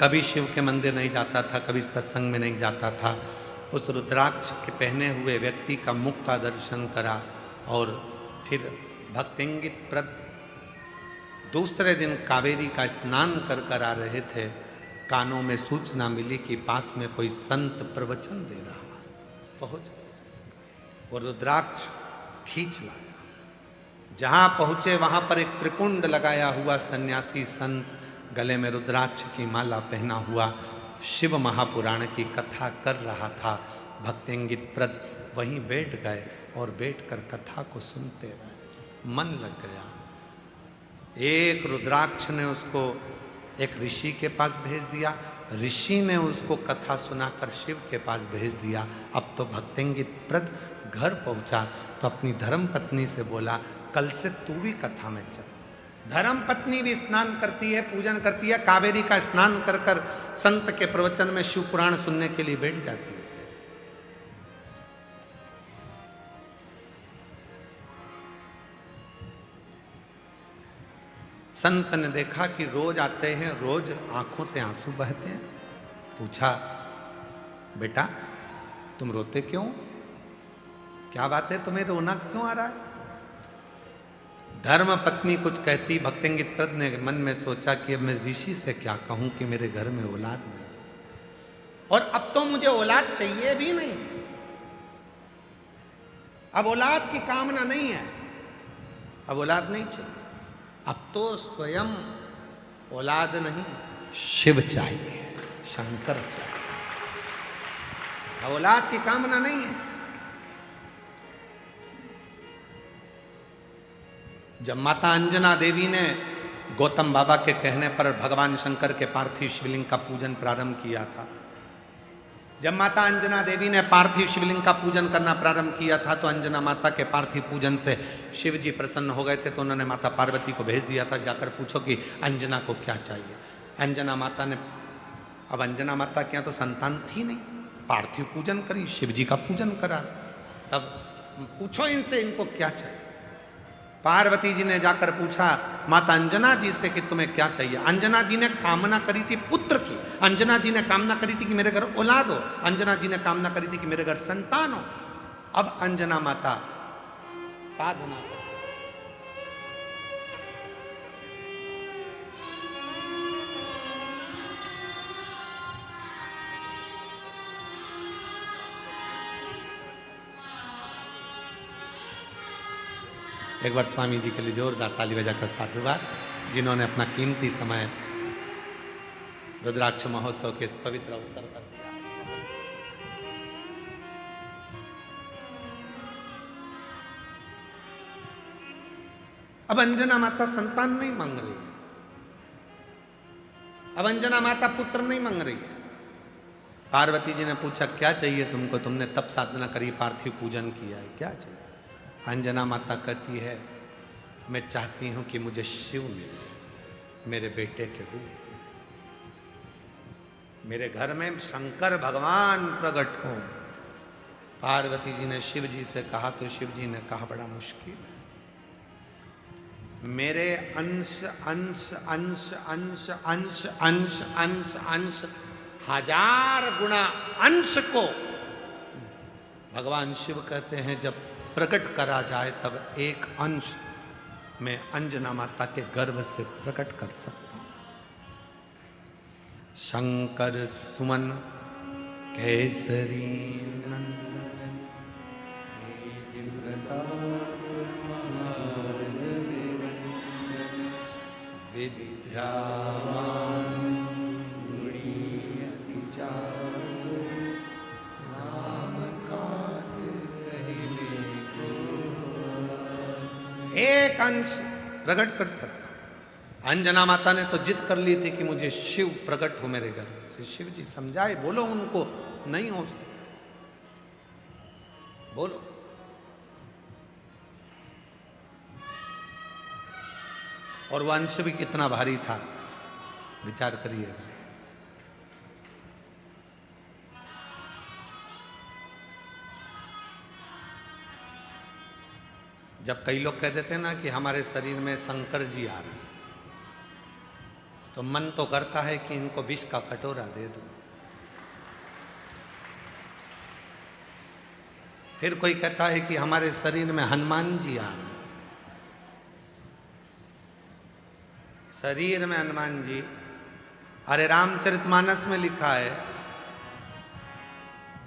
कभी शिव के मंदिर नहीं जाता था, कभी सत्संग में नहीं जाता था। उस रुद्राक्ष के पहने हुए व्यक्ति का मुख का दर्शन करा और फिर भक्तिंगित प्रत दूसरे दिन कावेरी का स्नान कर कर आ रहे थे। कानों में सूचना मिली कि पास में कोई संत प्रवचन दे रहा। पहुंच और रुद्राक्ष खींच लाया। जहां पहुंचे वहां पर एक त्रिपुंड लगाया हुआ सन्यासी संत, गले में रुद्राक्ष की माला पहना हुआ, शिव महापुराण की कथा कर रहा था। भक्तिंगित प्रद वहीं बैठ गए और बैठकर कथा को सुनते रहे। मन लग गया। एक रुद्राक्ष ने उसको एक ऋषि के पास भेज दिया, ऋषि ने उसको कथा सुनाकर शिव के पास भेज दिया। अब तो भक्तिंगित प्रद घर पहुंचा तो अपनी धर्म पत्नी से बोला, कल से तू भी कथा में चल। धर्म पत्नी भी स्नान करती है, पूजन करती है, कावेरी का स्नान कर कर संत के प्रवचन में शिव पुराण सुनने के लिए बैठ जाती है। संत ने देखा कि रोज आते हैं, रोज आंखों से आंसू बहते हैं। पूछा, बेटा तुम रोते क्यों? क्या बात है, तुम्हें रोना क्यों आ रहा है? धर्म पत्नी कुछ कहती। भक्तिंगित प्रद ने मन में सोचा कि अब मैं ऋषि से क्या कहूं कि मेरे घर में औलाद नहीं, और अब तो मुझे औलाद चाहिए भी नहीं। अब औलाद की कामना नहीं है, अब औलाद नहीं चाहिए। अब तो स्वयं औलाद नहीं, शिव चाहिए, शंकर चाहिए। अब औलाद की कामना नहीं है। जब माता अंजना देवी ने गौतम बाबा के कहने पर भगवान शंकर के पार्थिव शिवलिंग का पूजन प्रारंभ किया था, जब माता अंजना देवी ने पार्थिव शिवलिंग का पूजन करना प्रारंभ किया था तो अंजना माता के पार्थिव पूजन से शिव जी प्रसन्न हो गए थे। तो उन्होंने माता पार्वती को भेज दिया था, जाकर पूछो कि अंजना को क्या चाहिए। अंजना माता ने, अब अंजना माता के यहाँ तो संतान थी नहीं, पार्थिव पूजन करी, शिव जी का पूजन करा, तब पूछो इनसे इनको क्या चाहिए। पार्वती जी ने जाकर पूछा माता अंजना जी से कि तुम्हें क्या चाहिए। अंजना जी ने कामना करी थी पुत्र की, अंजना जी ने कामना करी थी कि मेरे घर औलाद हो, अंजना जी ने कामना करी थी कि मेरे घर संतान हो। अब अंजना माता साधना कर, एक बार स्वामी जी के लिए जोरदार ताली बजाकर साधुवाद, जिन्होंने अपना कीमती समय रुद्राक्ष महोत्सव के इस पवित्र अवसर पर दिया। अब अंजना माता संतान नहीं मांग रही है, अब अंजना माता पुत्र नहीं मांग रही है। पार्वती जी ने पूछा क्या चाहिए तुमको, तुमने तप साधना करी, पार्थिव पूजन किया है, क्या चाहिए। अंजना माता कहती है मैं चाहती हूं कि मुझे शिव मिले, मेरे बेटे के रूप, मेरे घर में शंकर भगवान प्रकट हो। पार्वती जी ने शिव जी से कहा तो शिव जी ने कहा बड़ा मुश्किल है, मेरे अंश अंश अंश अंश अंश अंश अंश अंश 1000 गुना अंश को भगवान शिव कहते हैं जब प्रकट करा जाए तब एक अंश मैं अंजना माता के गर्भ से प्रकट कर सकता हूं। शंकर सुमन केसरी नंदन विद्यावान गुणियति चारु राम काज कहिबे को, एक अंश प्रकट कर सकता। अंजना माता ने तो जिद कर ली थी कि मुझे शिव प्रकट हो मेरे गर्भ से। शिव जी समझाए, बोलो उनको नहीं हो सकता, बोलो। और वह अंश भी कितना भारी था विचार करिएगा। जब कई लोग कह देते हैं ना कि हमारे शरीर में शंकर जी आ रहे हैं, तो मन तो करता है कि इनको विष का कटोरा दे दूं। फिर कोई कहता है कि हमारे शरीर में हनुमान जी आ रहे हैं, शरीर में हनुमान जी। अरे रामचरितमानस में लिखा है,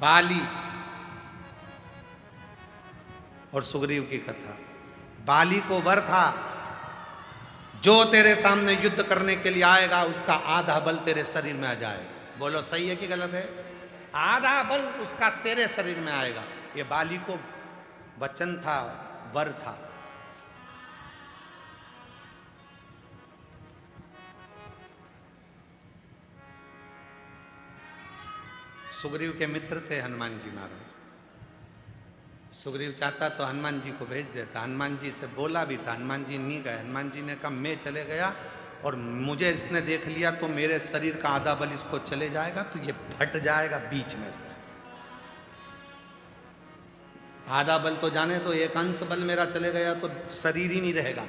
बाली और सुग्रीव की कथा। बाली को वर था, जो तेरे सामने युद्ध करने के लिए आएगा उसका आधा बल तेरे शरीर में आ जाएगा। बोलो सही है कि गलत है? आधा बल उसका तेरे शरीर में आएगा। ये बाली को वचन था, वर था। सुग्रीव के मित्र थे हनुमान जी महाराज। सुग्रीव चाहता तो हनुमान जी को भेज देता, हनुमान जी से बोला भी था, हनुमान जी नहीं गए। हनुमान जी ने कहा मैं चले गया और मुझे इसने देख लिया तो मेरे शरीर का आधा बल इसको चले जाएगा, तो ये फट जाएगा बीच में से। आधा बल तो जाने तो, एक अंश बल मेरा चले गया तो शरीर ही नहीं रहेगा,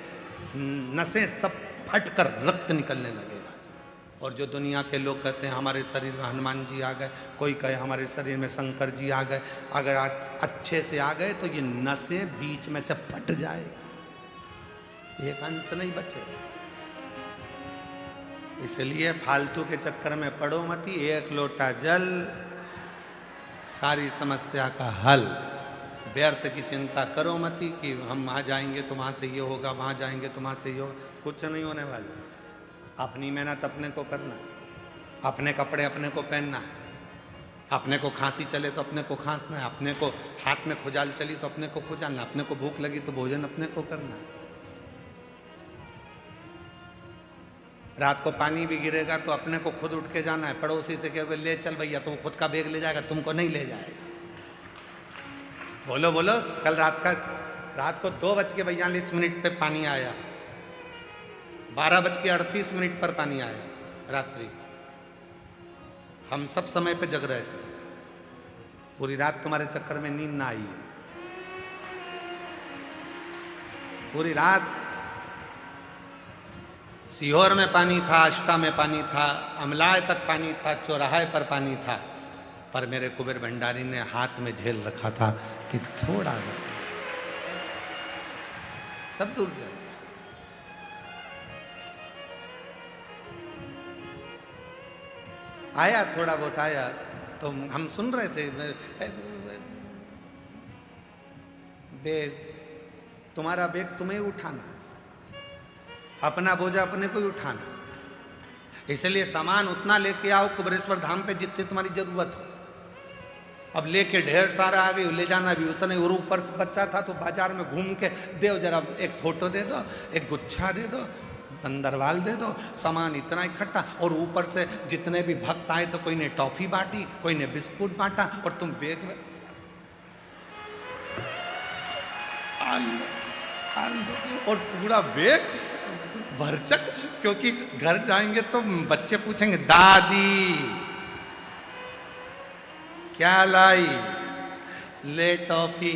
नसें सब फट कर रक्त निकलने लगेगा। और जो दुनिया के लोग कहते हैं हमारे शरीर में हनुमान जी आ गए, कोई कहे हमारे शरीर में शंकर जी आ गए, अगर आज अच्छे से आ गए तो ये नसें बीच में से फट जाएगी, एक अंश नहीं बचेगा। इसलिए फालतू के चक्कर में पड़ो मती, एक लोटा जल सारी समस्या का हल। व्यर्थ की चिंता करो मती कि हम वहाँ जाएंगे तो वहाँ से ये होगा, वहाँ जाएंगे तो वहाँ से ये होगा, कुछ नहीं होने वाला। अपनी मेहनत अपने को करना है, अपने कपड़े अपने को पहनना है, अपने को खांसी चले तो अपने को खांसना है, अपने को हाथ में खुजाल चली तो अपने को खुजालना, अपने को भूख लगी तो भोजन अपने को करना है। रात को पानी भी गिरेगा तो अपने को खुद उठ के जाना है, पड़ोसी से कहोगे ले चल भैया, तो खुद का बैग ले जाएगा, तुमको नहीं ले जाएगा। बोलो बोलो, कल रात को 2:42 पे पानी आया, 12:38 पर पानी आया रात्रि। हम सब समय पे जग रहे थे, पूरी रात तुम्हारे चक्कर में नींद ना आई है। पूरी रात सीहोर में पानी था, अष्टा में पानी था, अमलाय तक पानी था, चौराहे पर पानी था, पर मेरे कुबेर भंडारी ने हाथ में झेल रखा था कि थोड़ा बचा, सब दूर जाए। आया थोड़ा बहुत आया, तो हम सुन रहे थे, बेग तुम्हारा बेग तुम्हें उठाना है, अपना बोझा अपने को ही उठाना, इसलिए सामान उतना लेके आओ कुबेरेश्वर धाम पे जितनी तुम्हारी जरूरत हो। अब लेके ढेर सारा आ गई, ले जाना भी उतने, और ऊपर से बच्चा था तो बाजार में घूम के दे जरा, एक फोटो दे दो, एक गुच्छा दे दो, बंदरवाल दे दो, सामान इतना इकट्ठा। और ऊपर से जितने भी भक्त आए तो कोई ने टॉफी बांटी, कोई ने बिस्कुट बांटा, और तुम बैग में और पूरा बैग भरचक, क्योंकि घर जाएंगे तो बच्चे पूछेंगे दादी क्या लाई, ले टॉफी,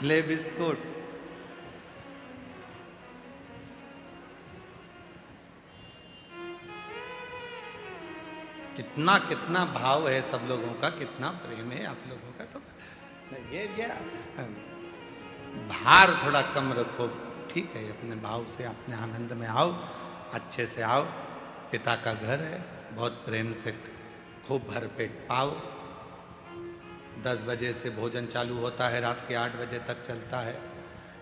ले बिस्कुट। कितना कितना भाव है सब लोगों का, कितना प्रेम है आप लोगों का। तो ये भार थोड़ा कम रखो, ठीक है, अपने भाव से अपने आनंद में आओ, अच्छे से आओ। पिता का घर है, बहुत प्रेम से खूब भरपेट पाओ। 10 बजे से भोजन चालू होता है, रात के 8 बजे तक चलता है।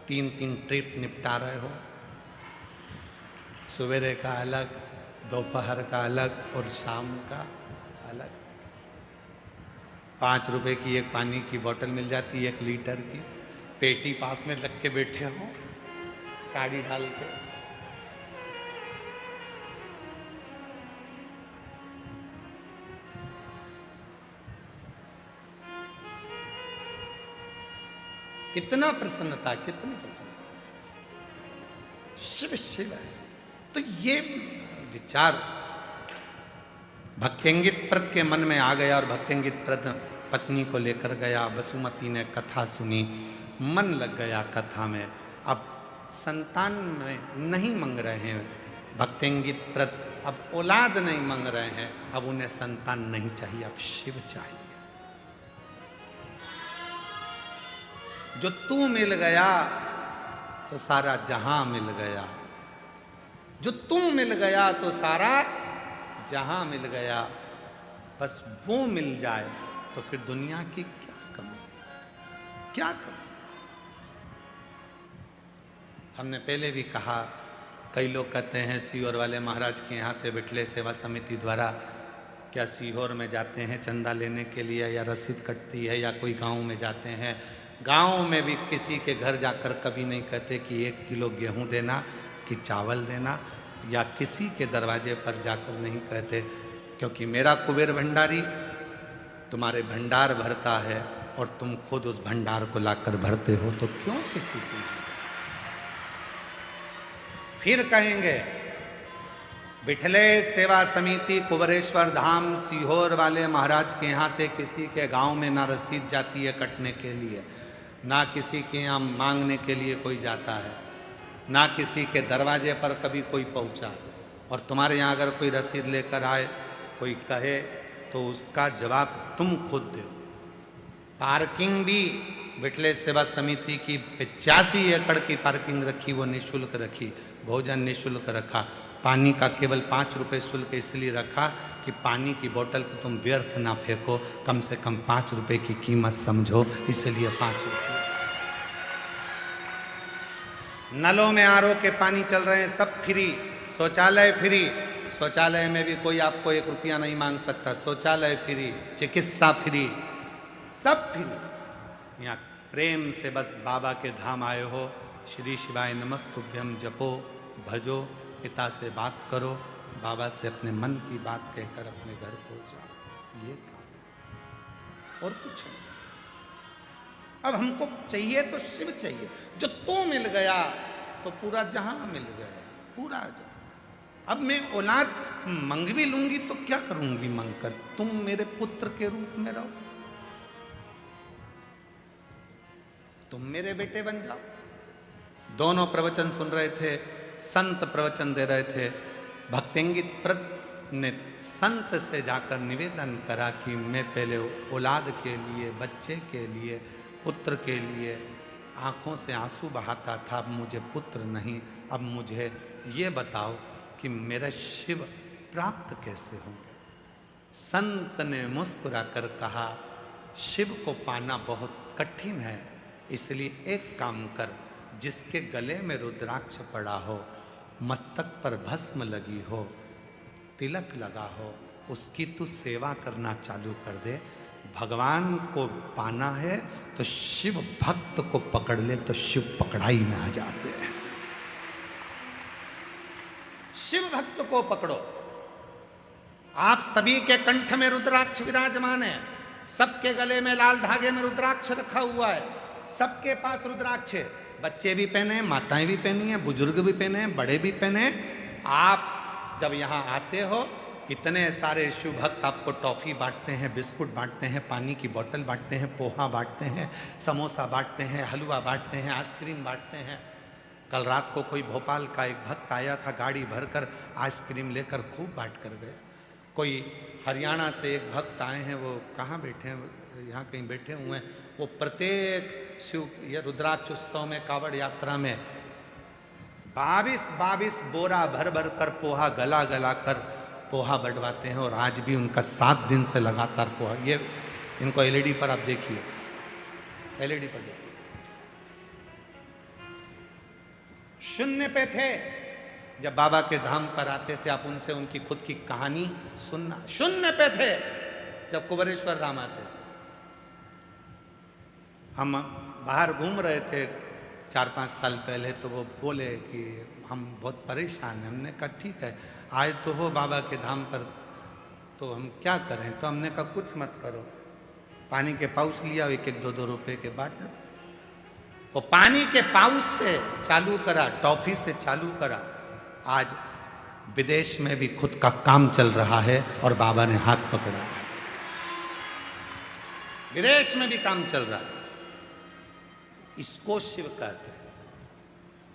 3 ट्रिप निपटा रहे हो, सवेरे का अलग, दोपहर का अलग और शाम का अलग। 5 रुपए की एक पानी की बोतल मिल जाती है, 1 लीटर की, पेटी पास में लग के बैठे हो, साड़ी डाल के। कितना प्रसन्नता, कितनी प्रसन्नता, शिव शिव है। तो ये विचार भक्तेंगित प्रद के मन में आ गया, और भक्तेंगित प्रद पत्नी को लेकर गया। वसुमती ने कथा सुनी, मन लग गया कथा में। अब संतान में नहीं मांग रहे हैं भक्तेंगित प्रद, अब औलाद नहीं मांग रहे हैं, अब उन्हें संतान नहीं चाहिए, अब शिव चाहिए। जो तू मिल गया तो सारा जहां मिल गया, जो तू मिल गया तो सारा जहां मिल गया। बस वो मिल जाए तो फिर दुनिया की क्या कमी, क्या कमी। हमने पहले भी कहा, कई लोग कहते हैं सीहोर वाले महाराज के यहाँ से बिठले सेवा समिति द्वारा क्या सीहोर में जाते हैं चंदा लेने के लिए, या रसीद कटती है, या कोई गांव में जाते हैं। गांव में भी किसी के घर जाकर कभी नहीं कहते कि 1 किलो गेहूं देना, कि चावल देना, या किसी के दरवाजे पर जाकर नहीं कहते, क्योंकि मेरा कुबेर भंडारी तुम्हारे भंडार भरता है और तुम खुद उस भंडार को लाकर भरते हो, तो क्यों किसी की। फिर कहेंगे बिठले सेवा समिति कुबेरेश्वर धाम सीहोर वाले महाराज के यहाँ से किसी के गांव में ना रसीद जाती है कटने के लिए, ना किसी के यहाँ मांगने के लिए कोई जाता है, ना किसी के दरवाजे पर कभी कोई पहुंचा। और तुम्हारे यहाँ अगर कोई रसीद लेकर आए, कोई कहे, तो उसका जवाब तुम खुद दो। पार्किंग भी बिठले सेवा समिति की 85 एकड़ की पार्किंग रखी, वो निःशुल्क रखी। भोजन निःशुल्क रखा। पानी का केवल 5 रुपये शुल्क इसलिए रखा कि पानी की बोतल को तुम व्यर्थ ना फेंको, कम से कम 5 रुपये की कीमत समझो, इसलिए 5 रुपये। नलों में आरओ के पानी चल रहे हैं, सब फ्री। शौचालय फ्री, शौचालय में भी कोई आपको 1 रुपया नहीं मांग सकता। शौचालय फ्री, चिकित्सा फ्री, सब फ्री। यहाँ प्रेम से बस बाबा के धाम आए हो, श्री शिवाय नमस्तुभ्यम जपो, भजो, पिता से बात करो, बाबा से अपने मन की बात कहकर अपने घर को जाओ। ये काम और कुछ नहीं। अब हमको चाहिए तो शिव चाहिए। जो तो मिल गया तो पूरा जहां मिल गया, पूरा जहां। अब मैं औलाद मंग भी लूंगी तो क्या करूंगी मंग कर? तुम मेरे पुत्र के रूप में रहो, तुम मेरे बेटे बन जाओ। दोनों प्रवचन सुन रहे थे, संत प्रवचन दे रहे थे। भक्तिंगित प्रत ने संत से जाकर निवेदन करा कि मैं पहले औलाद के लिए, बच्चे के लिए, पुत्र के लिए आंखों से आंसू बहाता था, अब मुझे पुत्र नहीं। अब मुझे ये बताओ कि मेरा शिव प्राप्त कैसे होंगे? संत ने मुस्कुराकर कहा, शिव को पाना बहुत कठिन है, इसलिए एक काम कर, जिसके गले में रुद्राक्ष पड़ा हो, मस्तक पर भस्म लगी हो, तिलक लगा हो, उसकी तू सेवा करना चालू कर दे। भगवान को पाना है तो शिव भक्त को पकड़ ले तो शिव पकड़ाई में आ जाते हैं। शिव भक्त को पकड़ो। आप सभी के कंठ में रुद्राक्ष विराजमान है, सबके गले में लाल धागे में रुद्राक्ष रखा हुआ है, सबके पास रुद्राक्ष है। बच्चे भी पहने, माताएं भी पहनी है, बुजुर्ग भी पहने, बड़े भी पहने। आप जब यहाँ आते हो, इतने सारे शिव भक्त आपको टॉफी बांटते हैं, बिस्कुट बांटते हैं, पानी की बोतल बांटते हैं, पोहा बांटते हैं, समोसा बांटते हैं, हलवा बांटते हैं, आइसक्रीम बांटते हैं। कल रात को कोई भोपाल का एक भक्त आया था, गाड़ी भरकर आइसक्रीम लेकर खूब बांट कर गया। कोई हरियाणा से एक भक्त आए हैं, वो कहाँ बैठे हैं, यहाँ कहीं बैठे हुए हैं। वो प्रत्येक शिव या रुद्राक्ष उत्सव में, कावड़ यात्रा में 22 बोरा भर भर कर पोहा गला गला कर पोहा बढ़वाते हैं। और आज भी उनका 7 दिन से लगातार पोहा। ये इनको एलईडी पर आप देखिए, एलईडी पर देखिए। शून्य पे थे जब बाबा के धाम पर आते थे, आप उनसे उनकी खुद की कहानी सुनना। शून्य पे थे जब कुबेरेश्वर धाम आते थे। हम बाहर घूम रहे थे 4-5 साल पहले, तो वो बोले कि हम बहुत परेशान हैं। हमने कहा ठीक है, आए तो हो बाबा के धाम पर, तो हम क्या करें? तो हमने कहा कुछ मत करो, पानी के पाउच लिया, 1-1, 2-2 रुपए के बांट लो। वो पानी के पाउच से चालू करा, टॉफी से चालू करा। आज विदेश में भी खुद का काम चल रहा है और बाबा ने हाथ पकड़ा है। विदेश में भी काम चल रहा है। इसको शिव कहते हैं।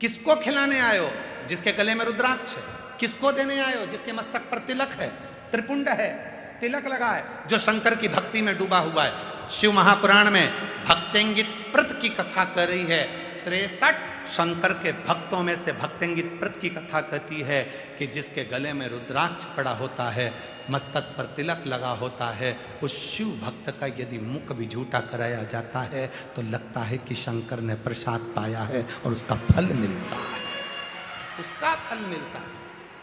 किसको खिलाने आए हो? जिसके गले में रुद्राक्ष है। किसको देने आए हो? जिसके मस्तक पर तिलक है, त्रिपुंड है, तिलक लगा है, जो शंकर की भक्ति में डूबा हुआ है। शिव महापुराण में भक्तेंगित प्रत की कथा कर रही है। 63 शंकर के भक्तों में से भक्तेंगित प्रत की कथा कहती है कि जिसके गले में रुद्राक्ष पड़ा होता है, मस्तक पर तिलक लगा होता है, उस शिव भक्त का यदि मुख भी झूठा कराया जाता है तो लगता है कि शंकर ने प्रसाद पाया है और उसका फल मिलता है, उसका फल मिलता है।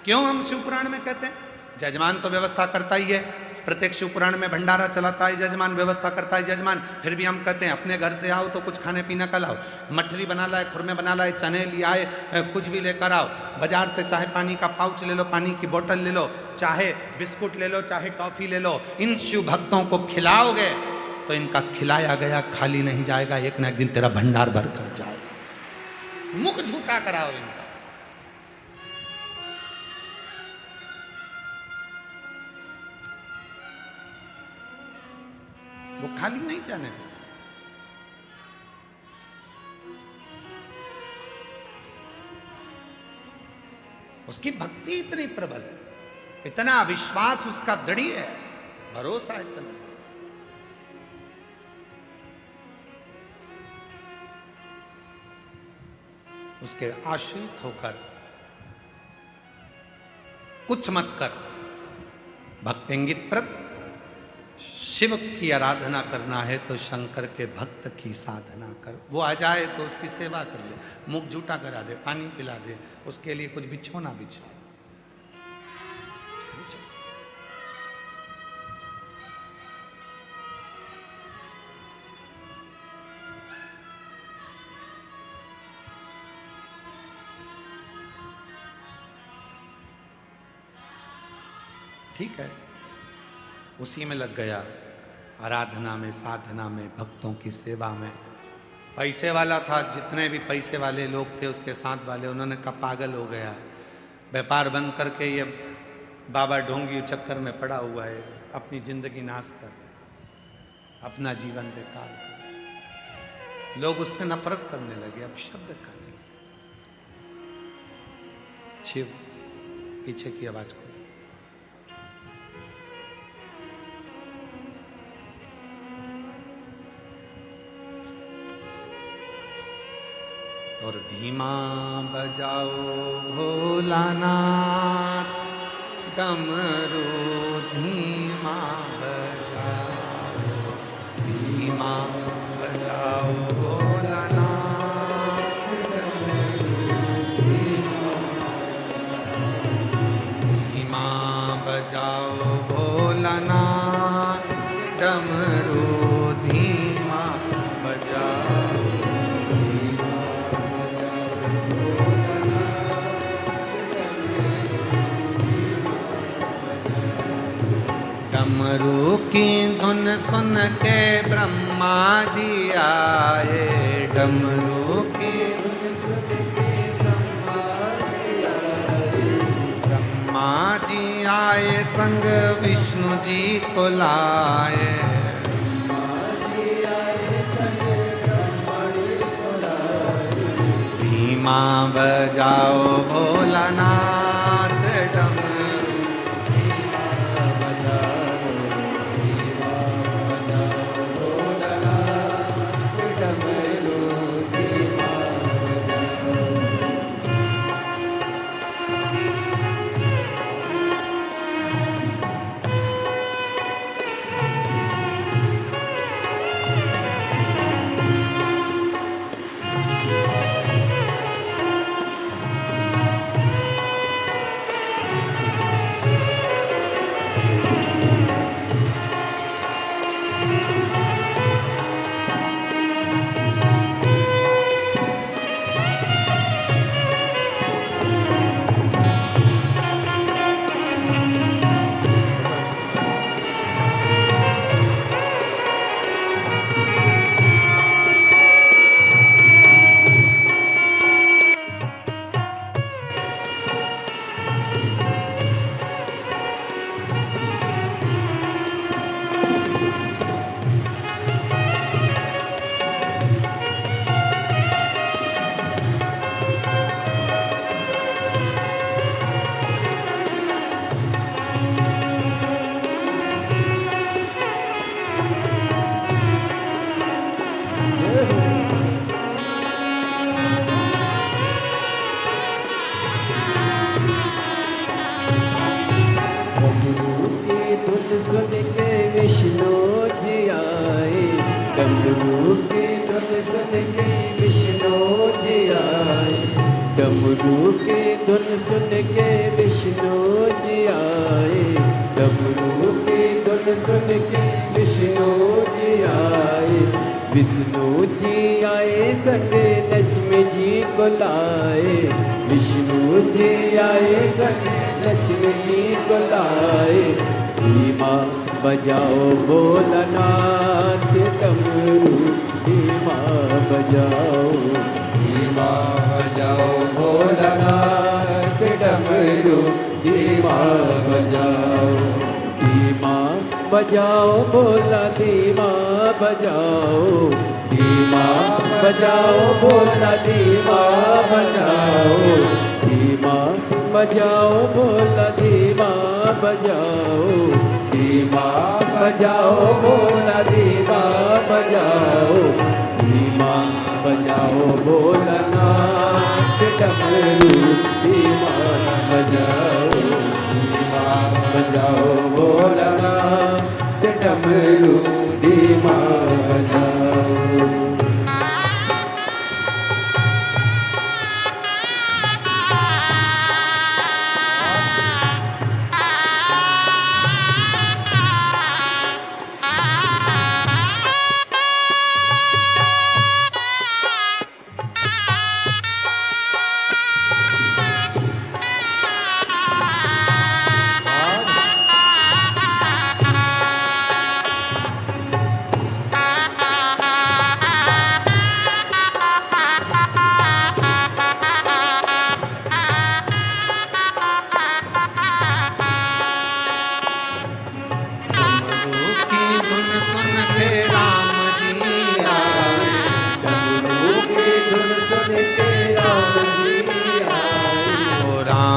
क्यों हम शिव पुराण में कहते हैं? जजमान तो व्यवस्था करता ही है, प्रत्येक शिव पुराण में भंडारा चलाता है जजमान, व्यवस्था करता है जजमान। फिर भी हम कहते हैं अपने घर से आओ तो कुछ खाने पीने का लाओ, मठरी बना लाए, खुरमे बना लाए, चने ले आए, कुछ भी लेकर आओ। बाजार से चाहे पानी का पाउच ले लो, पानी की बोतल ले लो, चाहे बिस्कुट ले लो, चाहे टॉफी ले लो। इन शिव भक्तों को खिलाओगे तो इनका खिलाया गया खाली नहीं जाएगा, एक न एक दिन तेरा भंडार भर कर जाएगा। मुख झूठा कराओ इनका। वो खाली नहीं जाने देता। उसकी भक्ति इतनी प्रबल है, इतना विश्वास उसका दृढ़ है, भरोसा इतना। उसके आश्रित होकर कुछ मत कर। भक्तेंगित प्रत शिव की आराधना करना है तो शंकर के भक्त की साधना कर। वो आ जाए तो उसकी सेवा कर ले, मुख झूठा करा दे, पानी पिला दे, उसके लिए कुछ बिछोना बिछा। ठीक है, उसी में लग गया, आराधना में, साधना में, भक्तों की सेवा में। पैसे वाला था, जितने भी पैसे वाले लोग थे उसके साथ वाले, उन्होंने कहा पागल हो गया, व्यापार बंद करके ये बाबा ढोंगी चक्कर में पड़ा हुआ है, अपनी जिंदगी नाश कर, अपना जीवन बेकार कर। लोग उससे नफरत करने लगे, अब शब्द कहने लगे। शिव पीछे की आवाज को, और धीमा बजाओ भोलानाथ डमरू, धीमा बजाओ, धीमा बजाओ भोलानाथ डमरू, धीमा बजाओ भोलानाथ डमरू, धीमा बजाओ। डमरू की धुन सुन के ब्रह्मा जी आए, डमरू की धुन सुन के ब्रह्मा जी आए, ब्रह्मा जी आए संग विष्णु जी को लाए, ब्रह्मा जी आए संग ब्रह्मा जी को लाए। धीमा बजाओ भोलानाथ डमरू, डमरू की धुन सुन के विष्णु जी आए, डमरू की धुन सुन के विष्णु जी आए, विष्णु जी आए संग लक्ष्मी जी को लाए, विष्णु जी आए संग लक्ष्मी जी को लाए। धीमा बजाओ भोलानाथ डमरू, धीमा बजाओ, धीमा बजाओ भोलानाथ डमरू, धीमा बजाओ, धीमा बजाओ भोला, धीमा बजाओ, धीमा बजाओ भोला, धीमा बजाओ, धीमा बजाओ भोला, धीमा बजाओ, धीमा बजाओ भोला, धीमा बजाओ, धीमा बजाओ भोलानाथ डमरू, धीमा बजाओ, धीमा बजाओ भोलानाथ डमरू, धीमा बजाओ।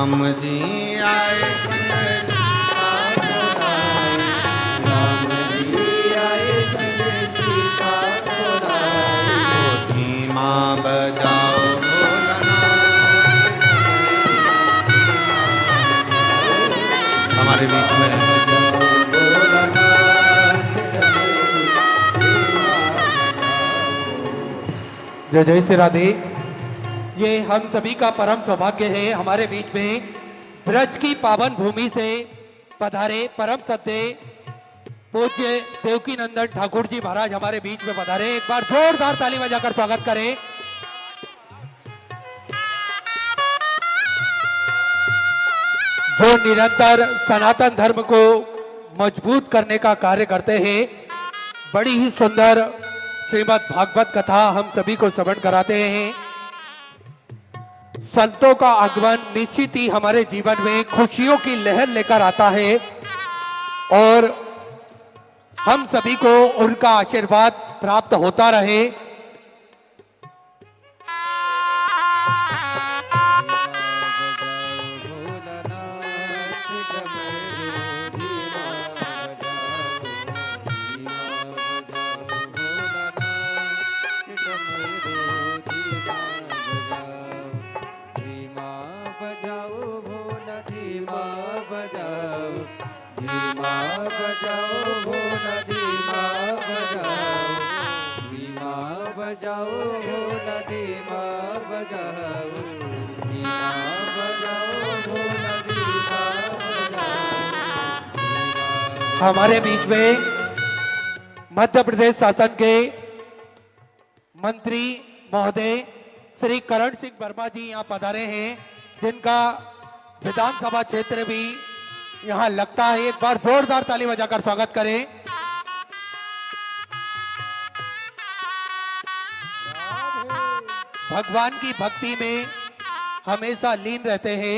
राम जी आए संग राम जी आए संग सीता को लाए। धीमा बजाओ हमारे बीच में जय जय श्री राधे। ये हम सभी का परम सौभाग्य है, हमारे बीच में ब्रज की पावन भूमि से पधारे परम सत्य पूज्य देवकी नंदन ठाकुर जी महाराज हमारे बीच में पधारे। एक बार जोरदार ताली बजाकर स्वागत करें। जो निरंतर सनातन धर्म को मजबूत करने का कार्य करते हैं। बड़ी ही सुंदर श्रीमद् भागवत कथा हम सभी को श्रवण कराते हैं। संतों का आगमन निश्चित ही हमारे जीवन में खुशियों की लहर लेकर आता है और हम सभी को उनका आशीर्वाद प्राप्त होता रहे। हमारे बीच में मध्य प्रदेश शासन के मंत्री महोदय श्री करण सिंह वर्मा जी यहाँ पधारे हैं, जिनका विधानसभा क्षेत्र भी यहाँ लगता है। एक बार जोरदार ताली बजाकर स्वागत करें। भगवान की भक्ति में हमेशा लीन रहते हैं।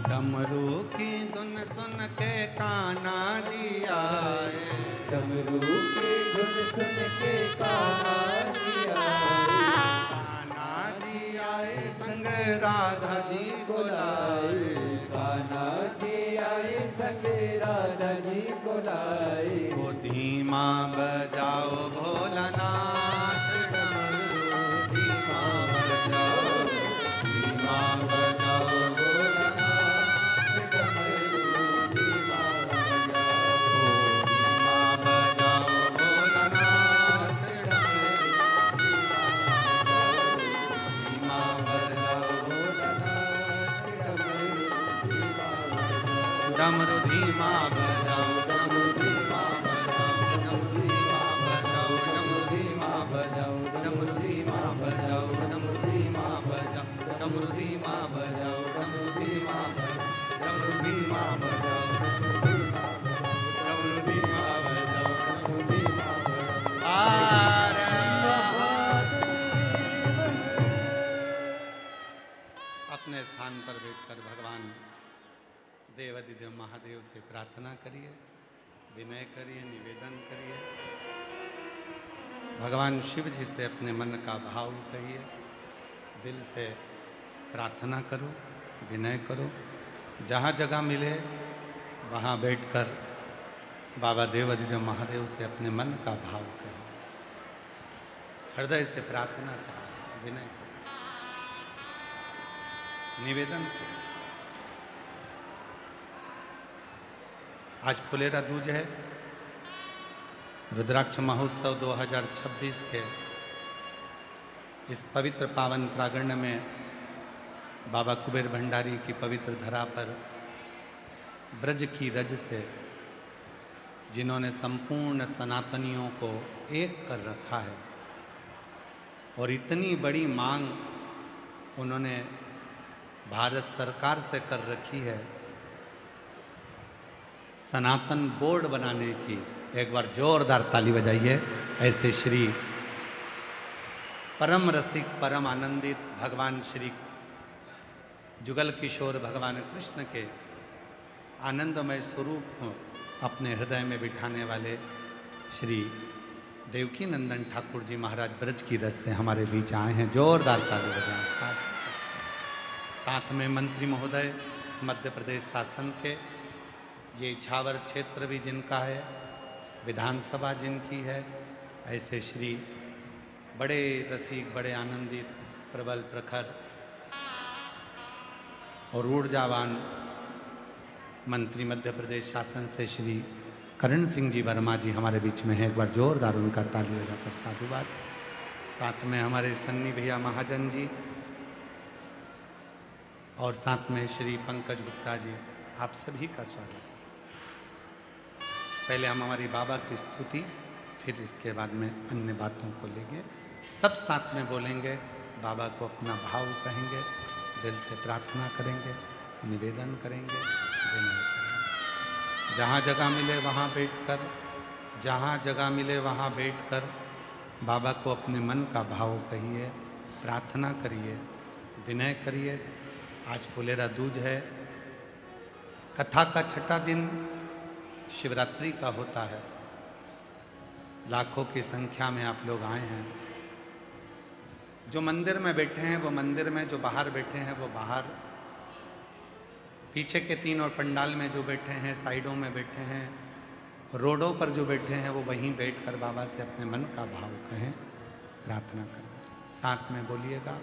डमरू की धुन सुन के कान्हा जी आए। डमरू की धुन सुन के कान्हा जी आए। कान्हा जी आए संग राधा जी को लाए। कान्हा जी आए संग राधा जी को लाए। वो धीमा बजाओ भोलानाथ डमरू धीमा बजाओ भोलानाथ डमरू धीमा बजाओ धीमा बजाओ भोलानाथ डमरू धीमा बजाओ डमरू धीमा बजाओ डमरू धीमा बजाओ डमरू धीमा बजाओ डमरू धीमा बजाओ डमरू धीमा बजाओ डमरू धीमा बजाओ डमरू धीमा बजाओ डमरू धीमा बजाओ डमरू धीमा अपने स्थान पर बैठकर भगवान देवाधिदेव महादेव से प्रार्थना करिए, विनय करिए, निवेदन करिए। भगवान शिव जी से अपने मन का भाव कहिए। दिल से प्रार्थना करो, विनय करो। जहाँ जगह मिले वहाँ बैठकर बाबा देव अधिदेव महादेव से अपने मन का भाव करो, हृदय से प्रार्थना करो, विनय करो, निवेदन करो। आज फुलेरा दूज है। रुद्राक्ष महोत्सव 2026 के इस पवित्र पावन प्रांगण में बाबा कुबेर भंडारी की पवित्र धरा पर ब्रज की रज से जिन्होंने संपूर्ण सनातनियों को एक कर रखा है और इतनी बड़ी मांग उन्होंने भारत सरकार से कर रखी है सनातन बोर्ड बनाने की, एक बार जोरदार ताली बजाइए। ऐसे श्री परम रसिक परम आनंदित भगवान श्री जुगल किशोर भगवान कृष्ण के आनंदमय स्वरूप को अपने हृदय में बिठाने वाले श्री देवकी नंदन ठाकुर जी महाराज ब्रज की रस से हमारे बीच आए हैं। जोरदार ताली बजाएं। साथ में मंत्री महोदय मध्य प्रदेश शासन के, ये इछावर क्षेत्र भी जिनका है, विधानसभा जिनकी है, ऐसे श्री बड़े रसिक, बड़े आनंदित, प्रबल, प्रखर और ऊर्जावान मंत्री मध्य प्रदेश शासन से श्री करण सिंह जी वर्मा जी हमारे बीच में है। एक बार जोरदार उनका ताली बजाकर साधुवाद। साथ में हमारे सन्नी भैया महाजन जी और साथ में श्री पंकज गुप्ता जी, आप सभी का स्वागत। पहले हम हमारी बाबा की स्तुति, फिर इसके बाद में अन्य बातों को लेंगे। सब साथ में बोलेंगे, बाबा को अपना भाव कहेंगे, दिल से प्रार्थना करेंगे, निवेदन करेंगे, विनय करेंगे। जहाँ जगह मिले वहाँ बैठकर, जहाँ जगह मिले वहाँ बैठकर बाबा को अपने मन का भाव कहिए, प्रार्थना करिए, विनय करिए। आज फुलेरा दूज है। कथा का छठा दिन शिवरात्रि का होता है। लाखों की संख्या में आप लोग आए हैं। जो मंदिर में बैठे हैं वो मंदिर में, जो बाहर बैठे हैं वो बाहर, पीछे के 3 और पंडाल में जो बैठे हैं, साइडों में बैठे हैं, रोडों पर जो बैठे हैं वो वहीं बैठकर बाबा से अपने मन का भाव कहें, प्रार्थना करें। साथ में बोलिएगा।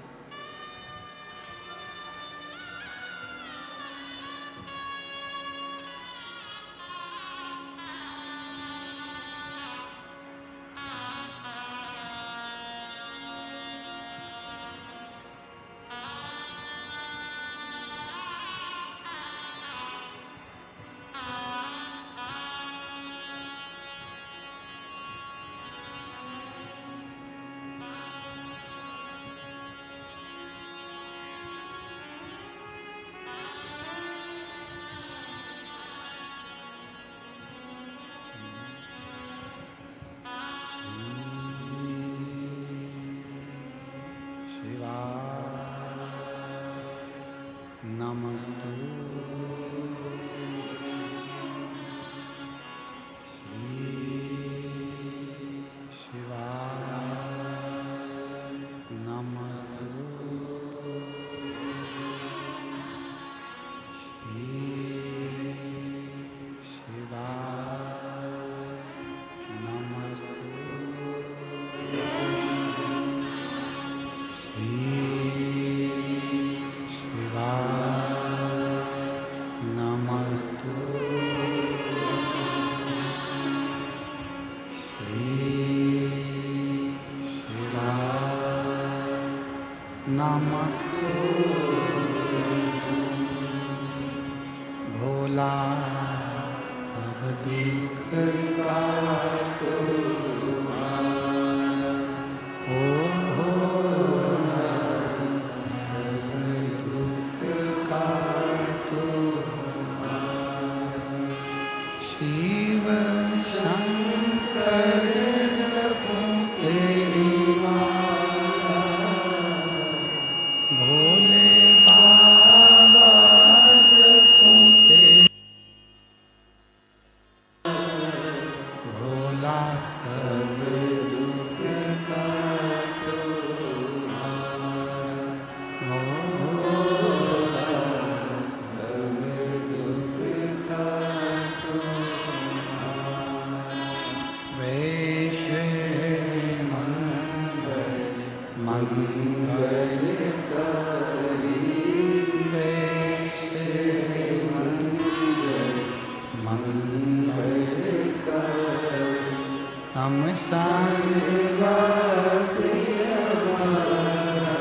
भोला सब दुख काटो ओ भोला सब दुख काटो शिव शंकर जपो तेरी माला भोले बाबा जपो तेरी भोला मंगलकारी वैसे मंगलकारी शमशान वासी हमारा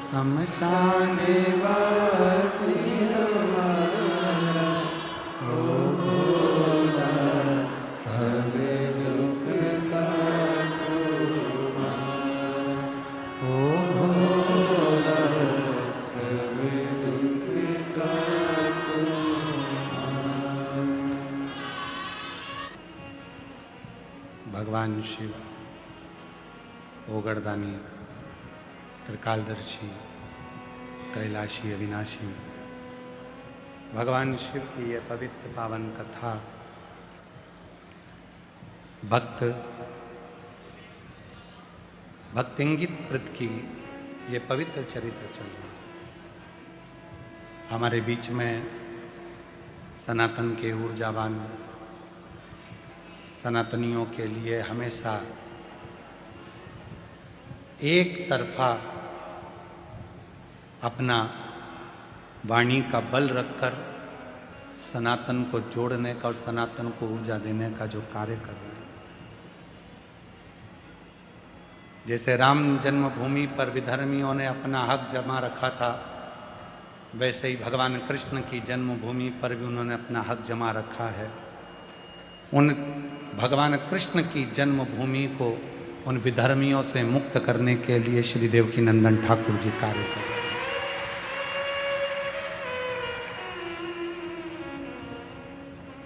शमशान वासी हमारा ओ भोला सब दुख का ओ भोला सब दुख का भगवान शिव ओगरदानी त्रिकालदर्शी कैलाशी अविनाशी भगवान शिव की यह पवित्र पावन कथा भक्तिंगित प्रत की ये पवित्र चरित्र चल रहा हमारे बीच में सनातन के ऊर्जावान सनातनियों के लिए हमेशा एक तरफा अपना वाणी का बल रखकर सनातन को जोड़ने का और सनातन को ऊर्जा देने का जो कार्य कर रहे हैं। जैसे राम जन्मभूमि पर विधर्मियों ने अपना हक जमा रखा था, वैसे ही भगवान कृष्ण की जन्मभूमि पर भी उन्होंने अपना हक जमा रखा है। उन भगवान कृष्ण की जन्मभूमि को उन विधर्मियों से मुक्त करने के लिए श्री देवकी नंदन ठाकुर जी कार्य कर रहे हैं।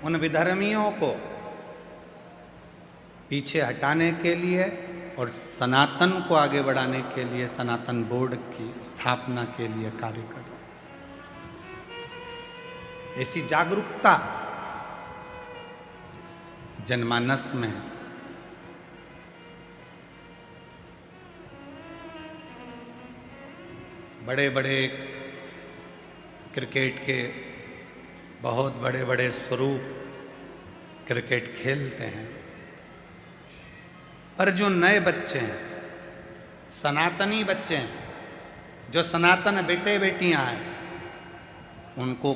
उन विधर्मियों को पीछे हटाने के लिए और सनातन को आगे बढ़ाने के लिए सनातन बोर्ड की स्थापना के लिए कार्य कर रहे हैं। ऐसी जागरूकता जनमानस में बड़े बड़े क्रिकेट के बहुत बड़े बड़े स्वरूप क्रिकेट खेलते हैं, पर जो नए बच्चे हैं, सनातनी बच्चे हैं, जो सनातन बेटे बेटियां हैं, उनको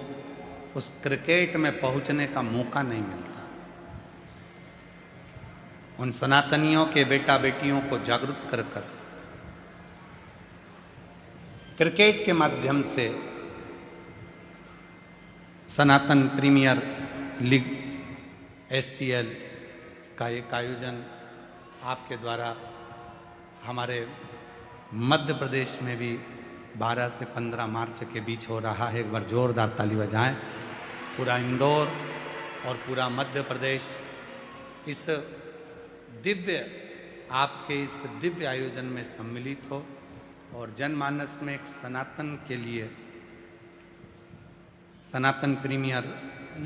उस क्रिकेट में पहुंचने का मौका नहीं मिलता। उन सनातनियों के बेटा बेटियों को जागरूक कर कर क्रिकेट के माध्यम से सनातन प्रीमियर लीग SPL का एक आयोजन आपके द्वारा हमारे मध्य प्रदेश में भी 12 से 15 मार्च के बीच हो रहा है। एक बार जोरदार ताली बजाएं। पूरा इंदौर और पूरा मध्य प्रदेश इस आपके इस दिव्य आयोजन में सम्मिलित हो और जनमानस में एक सनातन के लिए सनातन प्रीमियर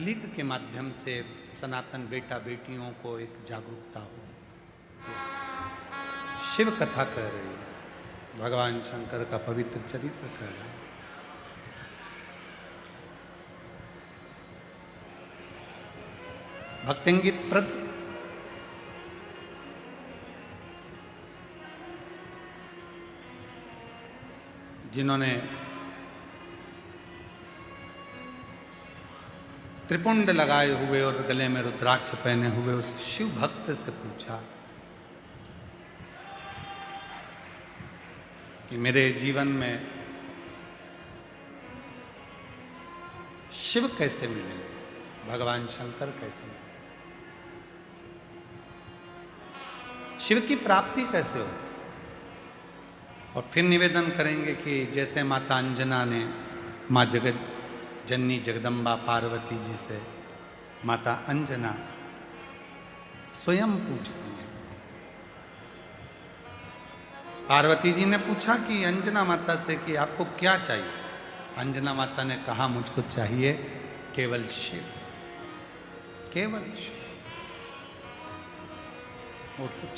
लीग के माध्यम से सनातन बेटा बेटियों को एक जागरूकता हो। शिव कथा कह रही है, भगवान शंकर का पवित्र चरित्र कह रहा है। भक्तिंगित प्रत जिन्होंने त्रिपुंड लगाए हुए और गले में रुद्राक्ष पहने हुए उस शिव भक्त से पूछा कि मेरे जीवन में शिव कैसे मिले, भगवान शंकर कैसे मिले, शिव की प्राप्ति कैसे हो। और फिर निवेदन करेंगे कि जैसे माता अंजना ने माँ जगत जननी जगदम्बा पार्वती जी से माता अंजना स्वयं पूछती है। पार्वती जी ने पूछा कि अंजना माता से कि आपको क्या चाहिए। अंजना माता ने कहा मुझको चाहिए केवल शिव, केवल शिव और कुछ।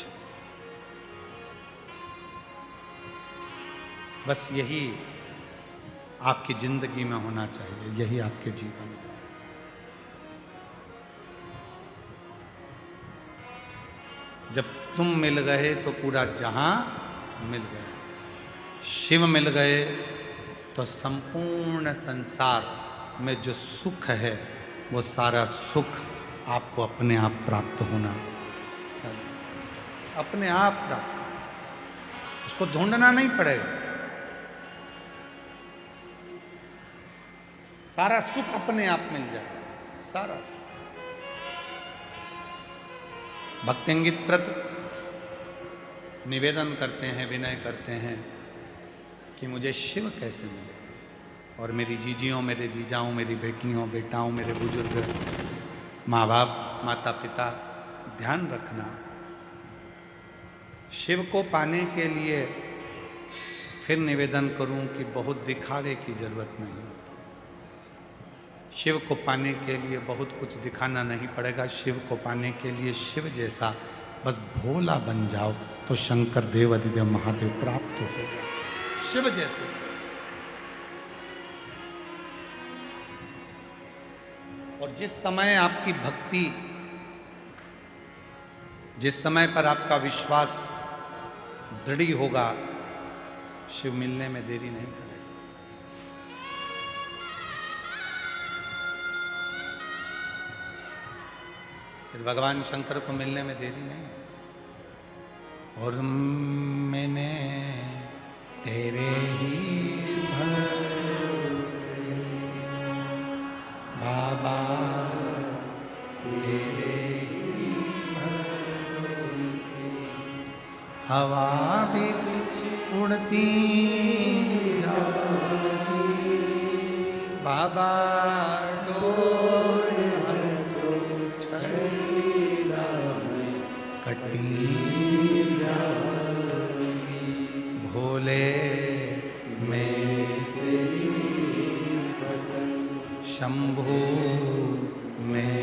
बस यही आपकी जिंदगी में होना चाहिए, यही आपके जीवन में। जब तुम मिल गए तो पूरा जहां मिल गया, शिव मिल गए तो संपूर्ण संसार में जो सुख है वो सारा सुख आपको अपने आप प्राप्त होना चाहिए, अपने आप प्राप्त, उसको ढूंढना नहीं पड़ेगा। सारा सुख अपने आप मिल जाएगा, सारा सुख। भक्तिंगित प्रत निवेदन करते हैं, विनय करते हैं कि मुझे शिव कैसे मिले, और मेरी जीजियों, मेरे जीजाओं, मेरी बेटियों, बेटाओं, मेरे बुजुर्ग, माँ बाप, माता पिता, ध्यान रखना, शिव को पाने के लिए फिर निवेदन करूं कि बहुत दिखावे की जरूरत नहीं। शिव को पाने के लिए बहुत कुछ दिखाना नहीं पड़ेगा। शिव को पाने के लिए शिव जैसा बस भोला बन जाओ तो शंकर देव अधिदेव महादेव प्राप्त होगा, शिव जैसे। और जिस समय आपकी भक्ति, जिस समय पर आपका विश्वास दृढ़ होगा, शिव मिलने में देरी नहीं करेगा। फिर भगवान शंकर को मिलने में देरी नहीं। और मैंने तेरे ही भरोसे बाबा, तेरे ही भरोसे हवा बीच उड़ती जाऊंगी बाबा, डोर तो छड़ीला में कटी जाऊंगी, भोले मैं तेरी शंभू में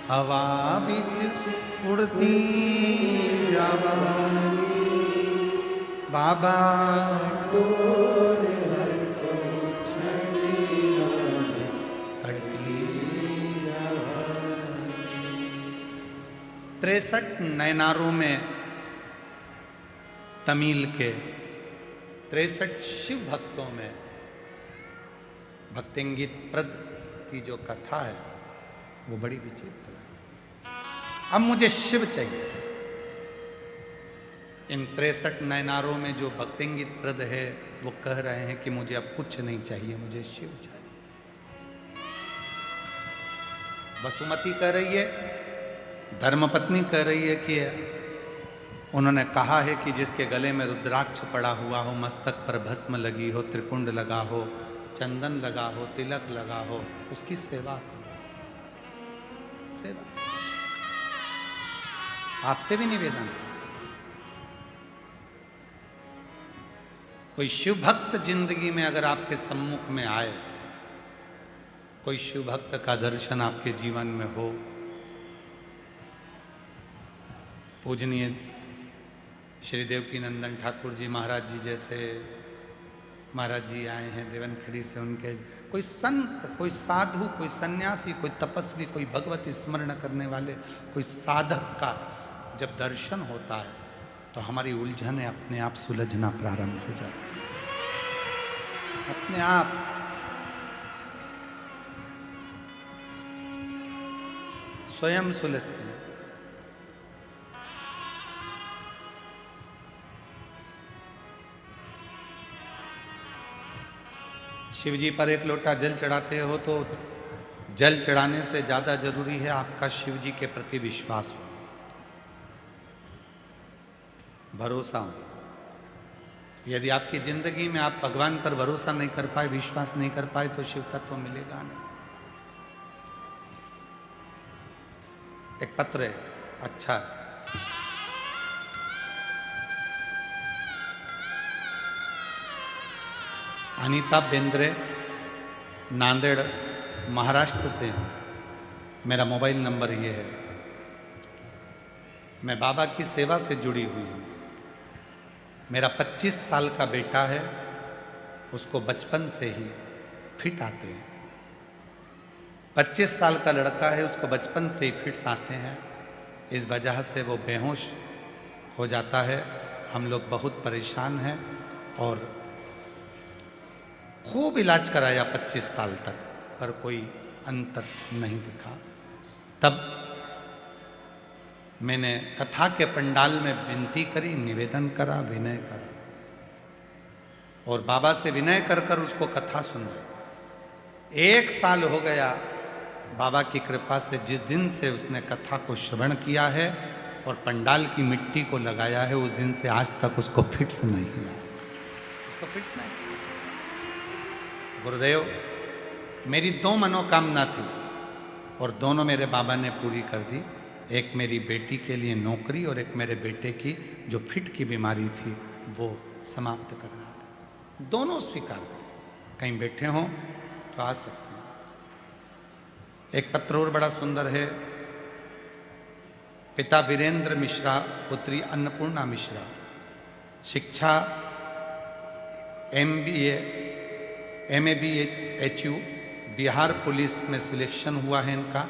हवा बीच उड़ती जावानी बाबा, डोर तो छड़ीला में कटी जावानी। 63 नयनारों में तमिल के 63 शिव भक्तों में भक्तिंगित प्रद की जो कथा है वो बड़ी विचित्र है। अब मुझे शिव चाहिए। इन 63 नयनारों में जो भक्तिंगित प्रद है वो कह रहे हैं कि मुझे अब कुछ नहीं चाहिए, मुझे शिव चाहिए। वसुमती कह रही है, धर्मपत्नी कह रही है कि उन्होंने कहा है कि जिसके गले में रुद्राक्ष पड़ा हुआ हो, मस्तक पर भस्म लगी हो, त्रिपुंड लगा हो, चंदन लगा हो, तिलक लगा हो, उसकी सेवा करो। सेवा आपसे भी निवेदन है, कोई शिव भक्त जिंदगी में अगर आपके सम्मुख में आए, कोई शिव भक्त का दर्शन आपके जीवन में हो, पूजनीय श्री देवकी नंदन ठाकुर जी महाराज जी जैसे महाराज जी आए हैं देवनखड़ी से, उनके कोई संत, कोई साधु, कोई सन्यासी, कोई तपस्वी, कोई भगवत स्मरण करने वाले, कोई साधक का जब दर्शन होता है तो हमारी उलझनें अपने आप सुलझना प्रारंभ हो जाती है, अपने आप। स्वयं सुलझती है। शिव जी पर एक लोटा जल चढ़ाते हो तो जल चढ़ाने से ज्यादा जरूरी है आपका शिव जी के प्रति विश्वास हो, भरोसा हो। यदि आपकी जिंदगी में आप भगवान पर भरोसा नहीं कर पाए, विश्वास नहीं कर पाए, तो शिव तत्व मिलेगा नहीं। एक पत्र है, अच्छा है। अनीता बेंद्रे, नांदेड़ महाराष्ट्र से हूँ। मेरा मोबाइल नंबर ये है। मैं बाबा की सेवा से जुड़ी हुई हूँ। मेरा 25 साल का बेटा है, उसको बचपन से ही फिट आते हैं। 25 साल का लड़का है, उसको बचपन से ही फिट्स आते हैं। इस वजह से वो बेहोश हो जाता है। हम लोग बहुत परेशान हैं और खूब इलाज कराया 25 साल तक, पर कोई अंतर नहीं दिखा। तब मैंने कथा के पंडाल में विनती करी, निवेदन करा, विनय करा और बाबा से विनय कर कर उसको कथा सुनवाई। 1 साल हो गया बाबा की कृपा से, जिस दिन से उसने कथा को श्रवण किया है और पंडाल की मिट्टी को लगाया है, उस दिन से आज तक उसको फिट्स नहीं हुआ। उसको फिट नहीं। गुरुदेव, मेरी 2 मनोकामना थी और दोनों मेरे बाबा ने पूरी कर दी। एक मेरी बेटी के लिए नौकरी और एक मेरे बेटे की जो फिट की बीमारी थी वो समाप्त करना था। दोनों स्वीकार करें। कहीं बैठे हों तो आ सकते हैं। एक पत्र और बड़ा सुंदर है। पिता वीरेंद्र मिश्रा, पुत्री अन्नपूर्णा मिश्रा। शिक्षा MBA MABHU, बिहार पुलिस में सिलेक्शन हुआ है इनका।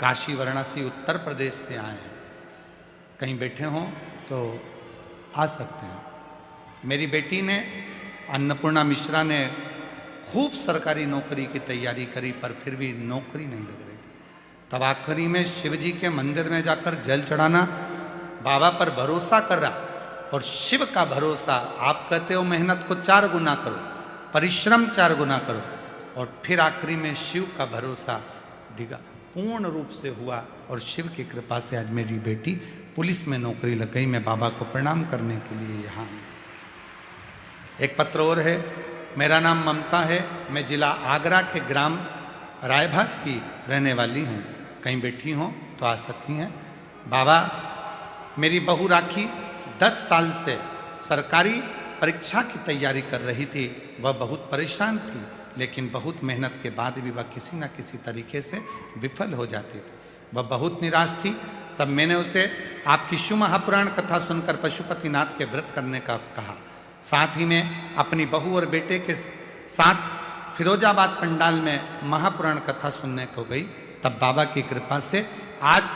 काशी वाराणसी उत्तर प्रदेश से आए हैं। कहीं बैठे हों तो आ सकते हैं। मेरी बेटी ने, अन्नपूर्णा मिश्रा ने, खूब सरकारी नौकरी की तैयारी करी पर फिर भी नौकरी नहीं लग रही थी। तब आखिरी में शिव जी के मंदिर में जाकर जल चढ़ाना, बाबा पर भरोसा कर रहा और शिव का भरोसा। आप कहते हो मेहनत को 4 गुना करो, परिश्रम 4 गुना करो, और फिर आखिरी में शिव का भरोसा डिगा पूर्ण रूप से हुआ और शिव की कृपा से आज मेरी बेटी पुलिस में नौकरी लग गई। मैं बाबा को प्रणाम करने के लिए यहाँ हूँ। एक पत्र और है। मेरा नाम ममता है, मैं जिला आगरा के ग्राम रायभास की रहने वाली हूँ। कहीं बैठी हों तो आ सकती हैं। बाबा, मेरी बहू राखी 10 साल से सरकारी परीक्षा की तैयारी कर रही थी। वह बहुत परेशान थी, लेकिन बहुत मेहनत के बाद भी वह किसी न किसी तरीके से विफल हो जाती थी। वह बहुत निराश थी। तब मैंने उसे आपकी शिव महापुराण कथा सुनकर पशुपतिनाथ के व्रत करने का कहा। साथ ही में अपनी बहू और बेटे के साथ फिरोजाबाद पंडाल में महापुराण कथा सुनने को गई। तब बाबा की कृपा से आज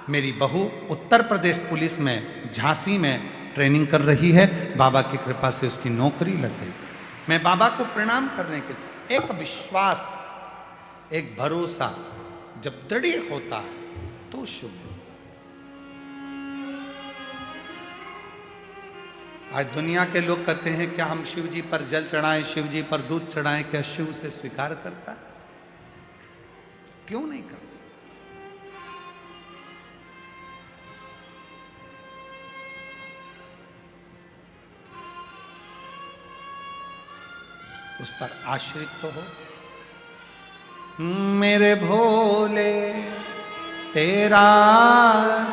मेरी बहू उत्तर प्रदेश पुलिस में झांसी में ट्रेनिंग कर रही है। बाबा की कृपा से उसकी नौकरी लग गई। मैं बाबा को प्रणाम करने के लिए, एक विश्वास, एक भरोसा जब दृढ़ होता है तो शुभ होता है। आज दुनिया के लोग कहते हैं क्या हम शिव जी पर जल चढ़ाएं, शिव जी पर दूध चढ़ाएं, क्या शिव से स्वीकार करता है? क्यों नहीं करता? उस पर आश्रित तो हो। मेरे भोले तेरा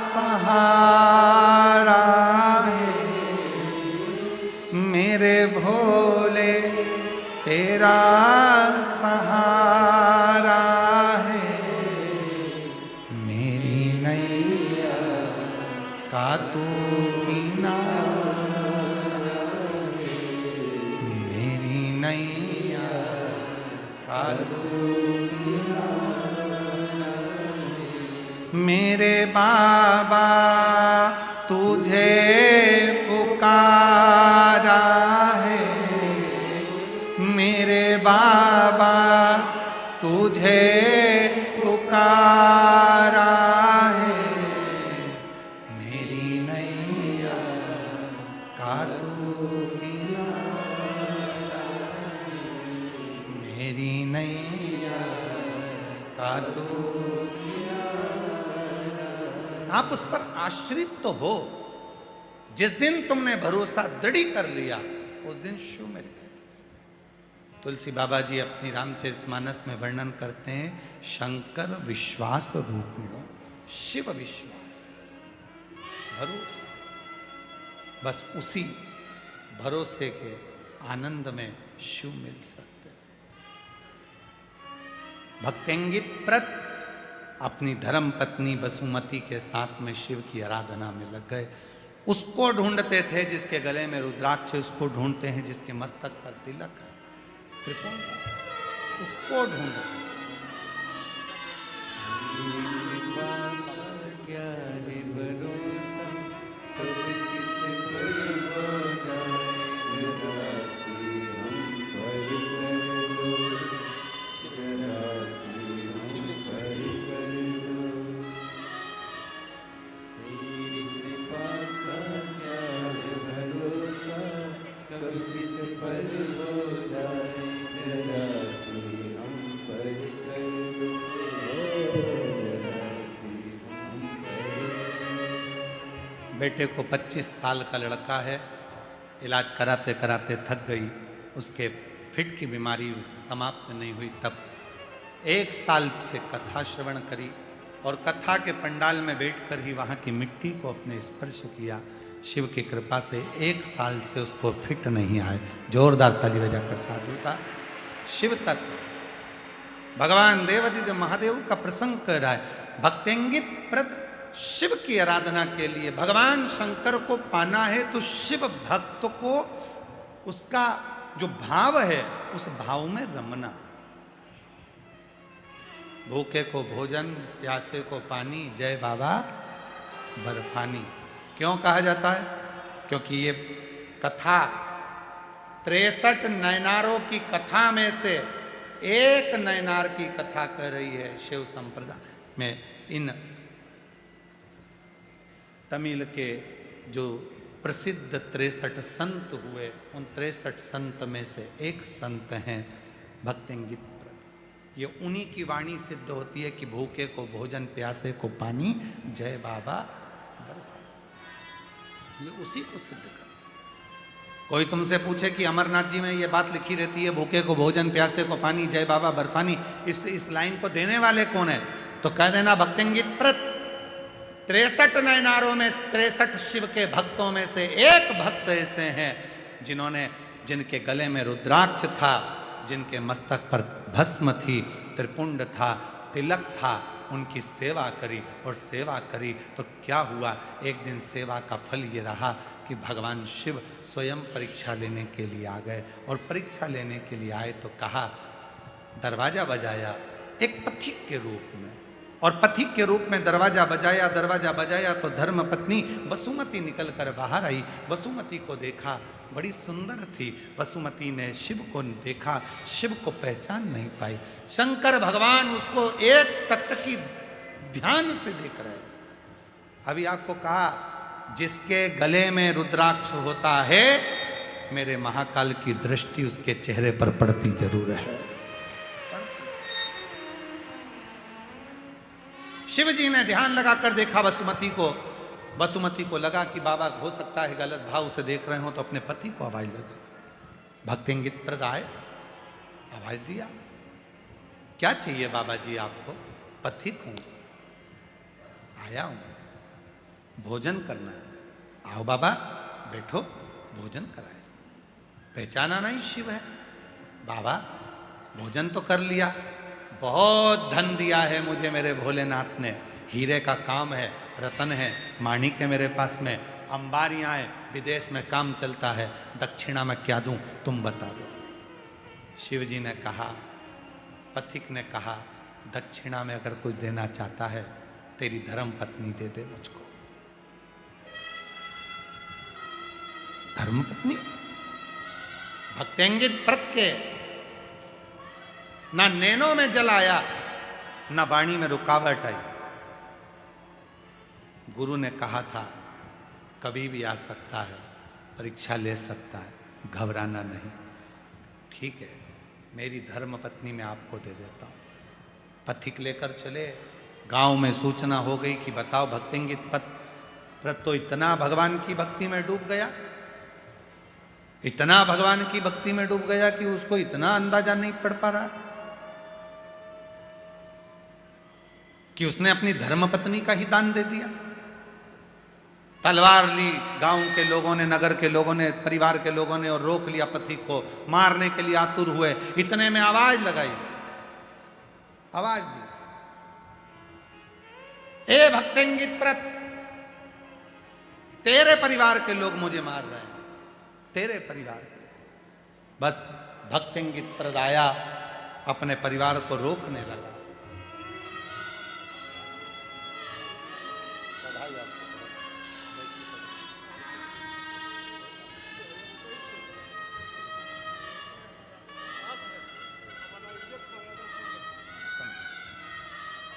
सहारा है, मेरे भोले तेरा सहारा है, मेरी नैया का तू किनारा, मेरी नैया का तू मेरे बाबा तुझे पुकारा है, मेरे बाबा तुझे पुकारा है, मेरी नैया का तू किनारा, मेरी नैया का तू। आप उस पर आश्रित तो हो। जिस दिन तुमने भरोसा दृढ़ कर लिया उस दिन शिव मिल गए। तुलसी बाबा जी अपनी रामचरितमानस में वर्णन करते हैं, शंकर विश्वास रूपिणो, शिव विश्वास, भरोसा। बस उसी भरोसे के आनंद में शिव मिल सकते। भक्तेंगित प्रत अपनी धर्म पत्नी वसुमती के साथ में शिव की आराधना में लग गए। उसको ढूंढते थे जिसके गले में रुद्राक्ष, उसको ढूंढते हैं जिसके मस्तक पर तिलक है, त्रिपुंड, उसको ढूंढते। क्या है भरोसा, कब किस पर हो जाए, जरा सी हम पर कर दो, जरा सी हम पर कर दो। तेरी कृपा का क्या है भरोसा, कब किस पर हो जाए, जरा सी हम पर कर दो, जरा सी हम पर कर दो। बेटे को 25 साल का लड़का है, इलाज कराते कराते थक गई, उसके फिट की बीमारी समाप्त नहीं हुई। तब 1 साल से कथा श्रवण करी और कथा के पंडाल में बैठकर ही वहाँ की मिट्टी को अपने स्पर्श किया। शिव की कृपा से 1 साल से उसको फिट नहीं आए। जोरदार ताली बजाकर साधु का शिव तत्व भगवान देवादिदेव महादेव का प्रसंग कर रहा है। भक्तेंगित प्रत शिव की आराधना के लिए भगवान शंकर को पाना है तो शिव भक्त को उसका जो भाव है उस भाव में रमना। भूखे को भोजन, प्यासे को पानी, जय बाबा बर्फानी। क्यों कहा जाता है? क्योंकि ये कथा 63 नयनारों की कथा में से एक नयनार की कथा कर रही है शिव संप्रदाय में। इन तमिल के जो प्रसिद्ध 63 संत हुए, उन 63 संत में से एक संत हैं भक्तेंगित प्रत। ये उन्हीं की वाणी सिद्ध होती है कि भूखे को भोजन, प्यासे को पानी, जय बाबा बर्फानी। ये उसी को सिद्ध कर। कोई तुमसे पूछे कि अमरनाथ जी में ये बात लिखी रहती है भूखे को भोजन, प्यासे को पानी, जय बाबा बर्फानी, इस लाइन को देने वाले कौन है? तो कह देना भक्तेंगित प्रत। 63 नयनारों में 63 शिव के भक्तों में से एक भक्त ऐसे हैं जिन्होंने, जिनके गले में रुद्राक्ष था, जिनके मस्तक पर भस्म थी, त्रिपुंड था, तिलक था, उनकी सेवा करी। और सेवा करी तो क्या हुआ? एक दिन सेवा का फल ये रहा कि भगवान शिव स्वयं परीक्षा लेने के लिए आ गए। और परीक्षा लेने के लिए आए तो कहा, दरवाजा बजाया एक पथिक के रूप में, और पथिक के रूप में दरवाजा बजाया तो धर्मपत्नी वसुमती निकल कर बाहर आई। वसुमती को देखा, बड़ी सुंदर थी। वसुमती ने शिव को देखा, शिव को पहचान नहीं पाई। शंकर भगवान उसको एक टक की ध्यान से देख रहे थे। अभी आपको कहा, जिसके गले में रुद्राक्ष होता है, मेरे महाकाल की दृष्टि उसके चेहरे पर पड़ती जरूर है। शिव जी ने ध्यान लगाकर देखा वसुमती को। वसुमती को लगा कि बाबा हो सकता है गलत भाव से देख रहे हो, तो अपने पति को आवाज लगा। भक्तेंगित प्रत आए, आवाज दिया, क्या चाहिए बाबा जी आपको? पथिक हूं, आया हूं, भोजन करना है। आओ बाबा बैठो, भोजन कराए। पहचाना नहीं शिव है? बाबा भोजन तो कर लिया, बहुत धन दिया है मुझे मेरे भोलेनाथ ने, हीरे का काम है, रतन है, माणिक है मेरे पास में, अंबारियां हैं, विदेश में काम चलता है, दक्षिणा में क्या दूं तुम बता दो। शिव जी ने कहा, पथिक ने कहा, दक्षिणा में अगर कुछ देना चाहता है तेरी धर्म पत्नी दे दे मुझको। धर्म पत्नी? भक्तेंगित प्रत के ना नैनों में जल आया, ना वाणी में रुकावट आई। गुरु ने कहा था कभी भी आ सकता है, परीक्षा ले सकता है, घबराना नहीं। ठीक है, मेरी धर्म पत्नी मैं आपको दे देता हूं। पथिक लेकर चले, गांव में सूचना हो गई कि बताओ भक्तेंगित प्रत तो इतना भगवान की भक्ति में डूब गया, इतना भगवान की भक्ति में डूब गया कि उसको इतना अंदाजा नहीं पड़ पा रहा कि उसने अपनी धर्मपत्नी का ही दान दे दिया। तलवार ली गांव के लोगों ने, नगर के लोगों ने, परिवार के लोगों ने, और रोक लिया पथिक को, मारने के लिए आतुर हुए। इतने में आवाज लगाई, आवाज दी, ए भक्तेंगित प्रत, तेरे परिवार के लोग मुझे मार रहे हैं, तेरे परिवार के। बस भक्तेंगित प्रत आया, अपने परिवार को रोकने लगा।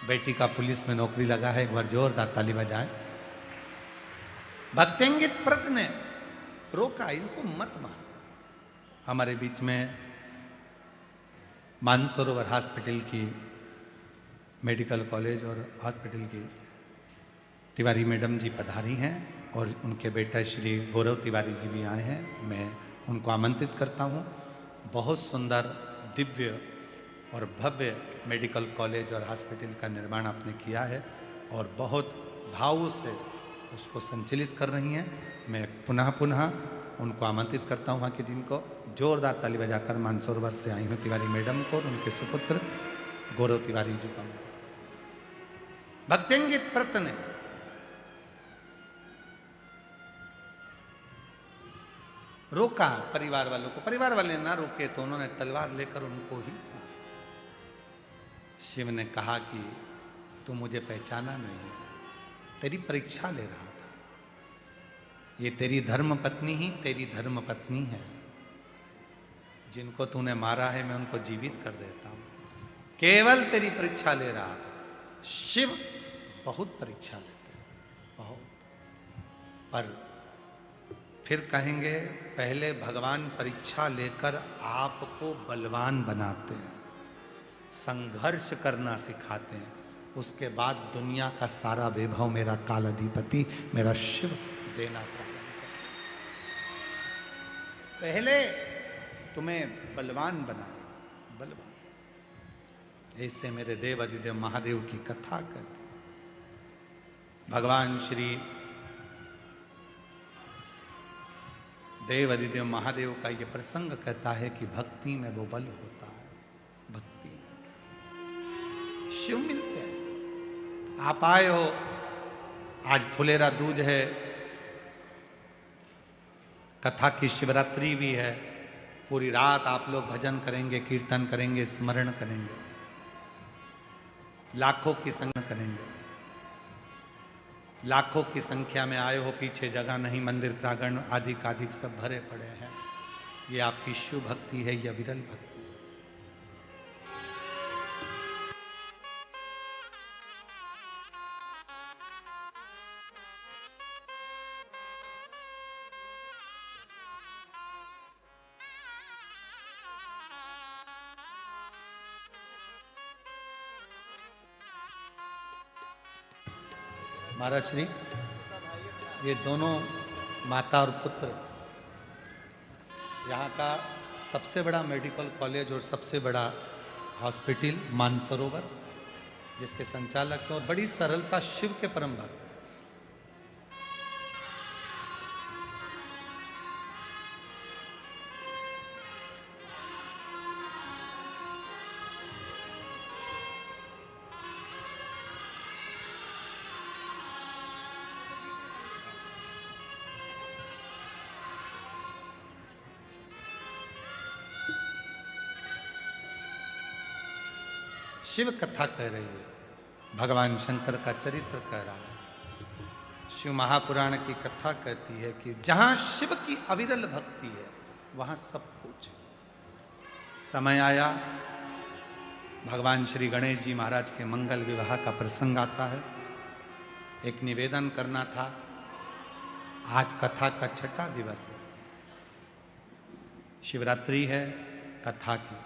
बेटी का पुलिस में नौकरी लगा है, एक बार जोरदार ताली बजाएं। भक्तेंगित प्रत ने रोका, इनको मत मारो। हमारे बीच में मानसरोवर हॉस्पिटल की, मेडिकल कॉलेज और हॉस्पिटल की तिवारी मैडम जी पधारी हैं और उनके बेटा श्री गौरव तिवारी जी भी आए हैं। मैं उनको आमंत्रित करता हूं। बहुत सुंदर, दिव्य और भव्य मेडिकल कॉलेज और हॉस्पिटल का निर्माण आपने किया है और बहुत भाव से उसको संचालित कर रही हैं। मैं पुनः उनको आमंत्रित करता हूँ कि जिनको जोरदार ताली बजाकर मानसरोवर से आई हूँ तिवारी मैडम को और उनके सुपुत्र गौरव तिवारी जी को आमंत्रित। भक्तेंगित प्रत ने रोका परिवार वालों को, परिवार वाले ना रोके तो उन्होंने तलवार लेकर उनको ही मारा। शिव ने कहा कि तू मुझे पहचाना नहीं, तेरी परीक्षा ले रहा था। ये तेरी धर्म पत्नी ही तेरी धर्म पत्नी है। जिनको तूने मारा है मैं उनको जीवित कर देता हूं। केवल तेरी परीक्षा ले रहा था। शिव बहुत परीक्षा लेते हैं, बहुत। पर फिर कहेंगे पहले भगवान परीक्षा लेकर आपको बलवान बनाते हैं, संघर्ष करना सिखाते हैं। उसके बाद दुनिया का सारा वैभव मेरा कालाधिपति मेरा शिव देना प्रारंभ करता। पहले तुम्हें बलवान बनाए, बलवान। ऐसे मेरे देव अधिदेव महादेव की कथा करते। भगवान श्री देव अधिदेव महादेव का ये प्रसंग कहता है कि भक्ति में वो बल होता है। भक्ति शिव मिलते हैं। आप आए हो, आज फुलेरा दूज है, कथा की शिवरात्रि भी है। पूरी रात आप लोग भजन करेंगे, कीर्तन करेंगे, स्मरण करेंगे, लाखों की संख्या करेंगे। लाखों की संख्या में आए हो, पीछे जगह नहीं, मंदिर प्रांगण आदि सब भरे पड़े हैं। ये आपकी शिव भक्ति है या विरल भक्ति? महाराज श्री, ये दोनों माता और पुत्र यहाँ का सबसे बड़ा मेडिकल कॉलेज और सबसे बड़ा हॉस्पिटल मानसरोवर, जिसके संचालक हैं और बड़ी सरलता शिव के परम भक्त हैं। शिव कथा कह रही है, भगवान शंकर का चरित्र कह रहा है। शिव महापुराण की कथा कहती है कि जहां शिव की अविरल भक्ति है वहां सब कुछ। समय आया, भगवान श्री गणेश जी महाराज के मंगल विवाह का प्रसंग आता है। एक निवेदन करना था। आज कथा का 6वां दिवस है, शिवरात्रि है, कथा की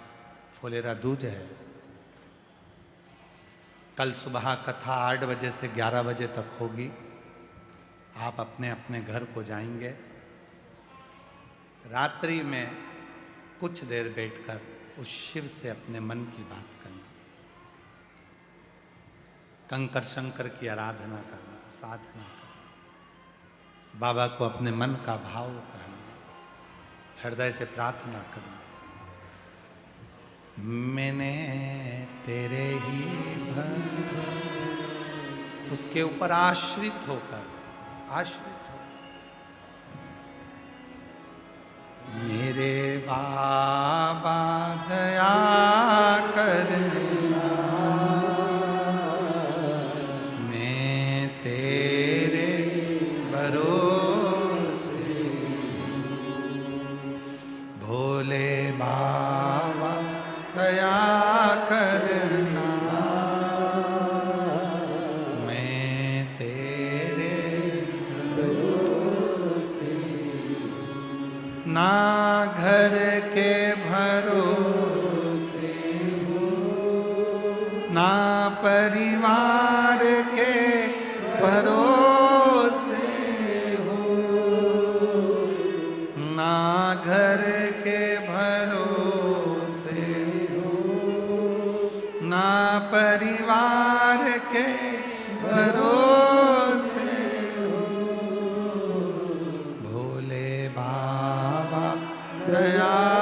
फुलेरा दूज है। कल सुबह कथा 8 बजे से 11 बजे तक होगी। आप अपने अपने घर को जाएंगे। रात्रि में कुछ देर बैठकर उस शिव से अपने मन की बात करना, कंकर शंकर की आराधना करना, साधना करना, बाबा को अपने मन का भाव कहना, हृदय से प्रार्थना करना। मैंने तेरे ही भरोसे, उसके ऊपर आश्रित होकर मेरे बाबा दया करना, मैं तेरे भरोसे, भोले बाबा दया करना, ना घर के भरोसे ना परिवार के भरोसे हो, ना घर के भरोसे हो, ना परिवार के भरोसे हो। भोले बाबा दया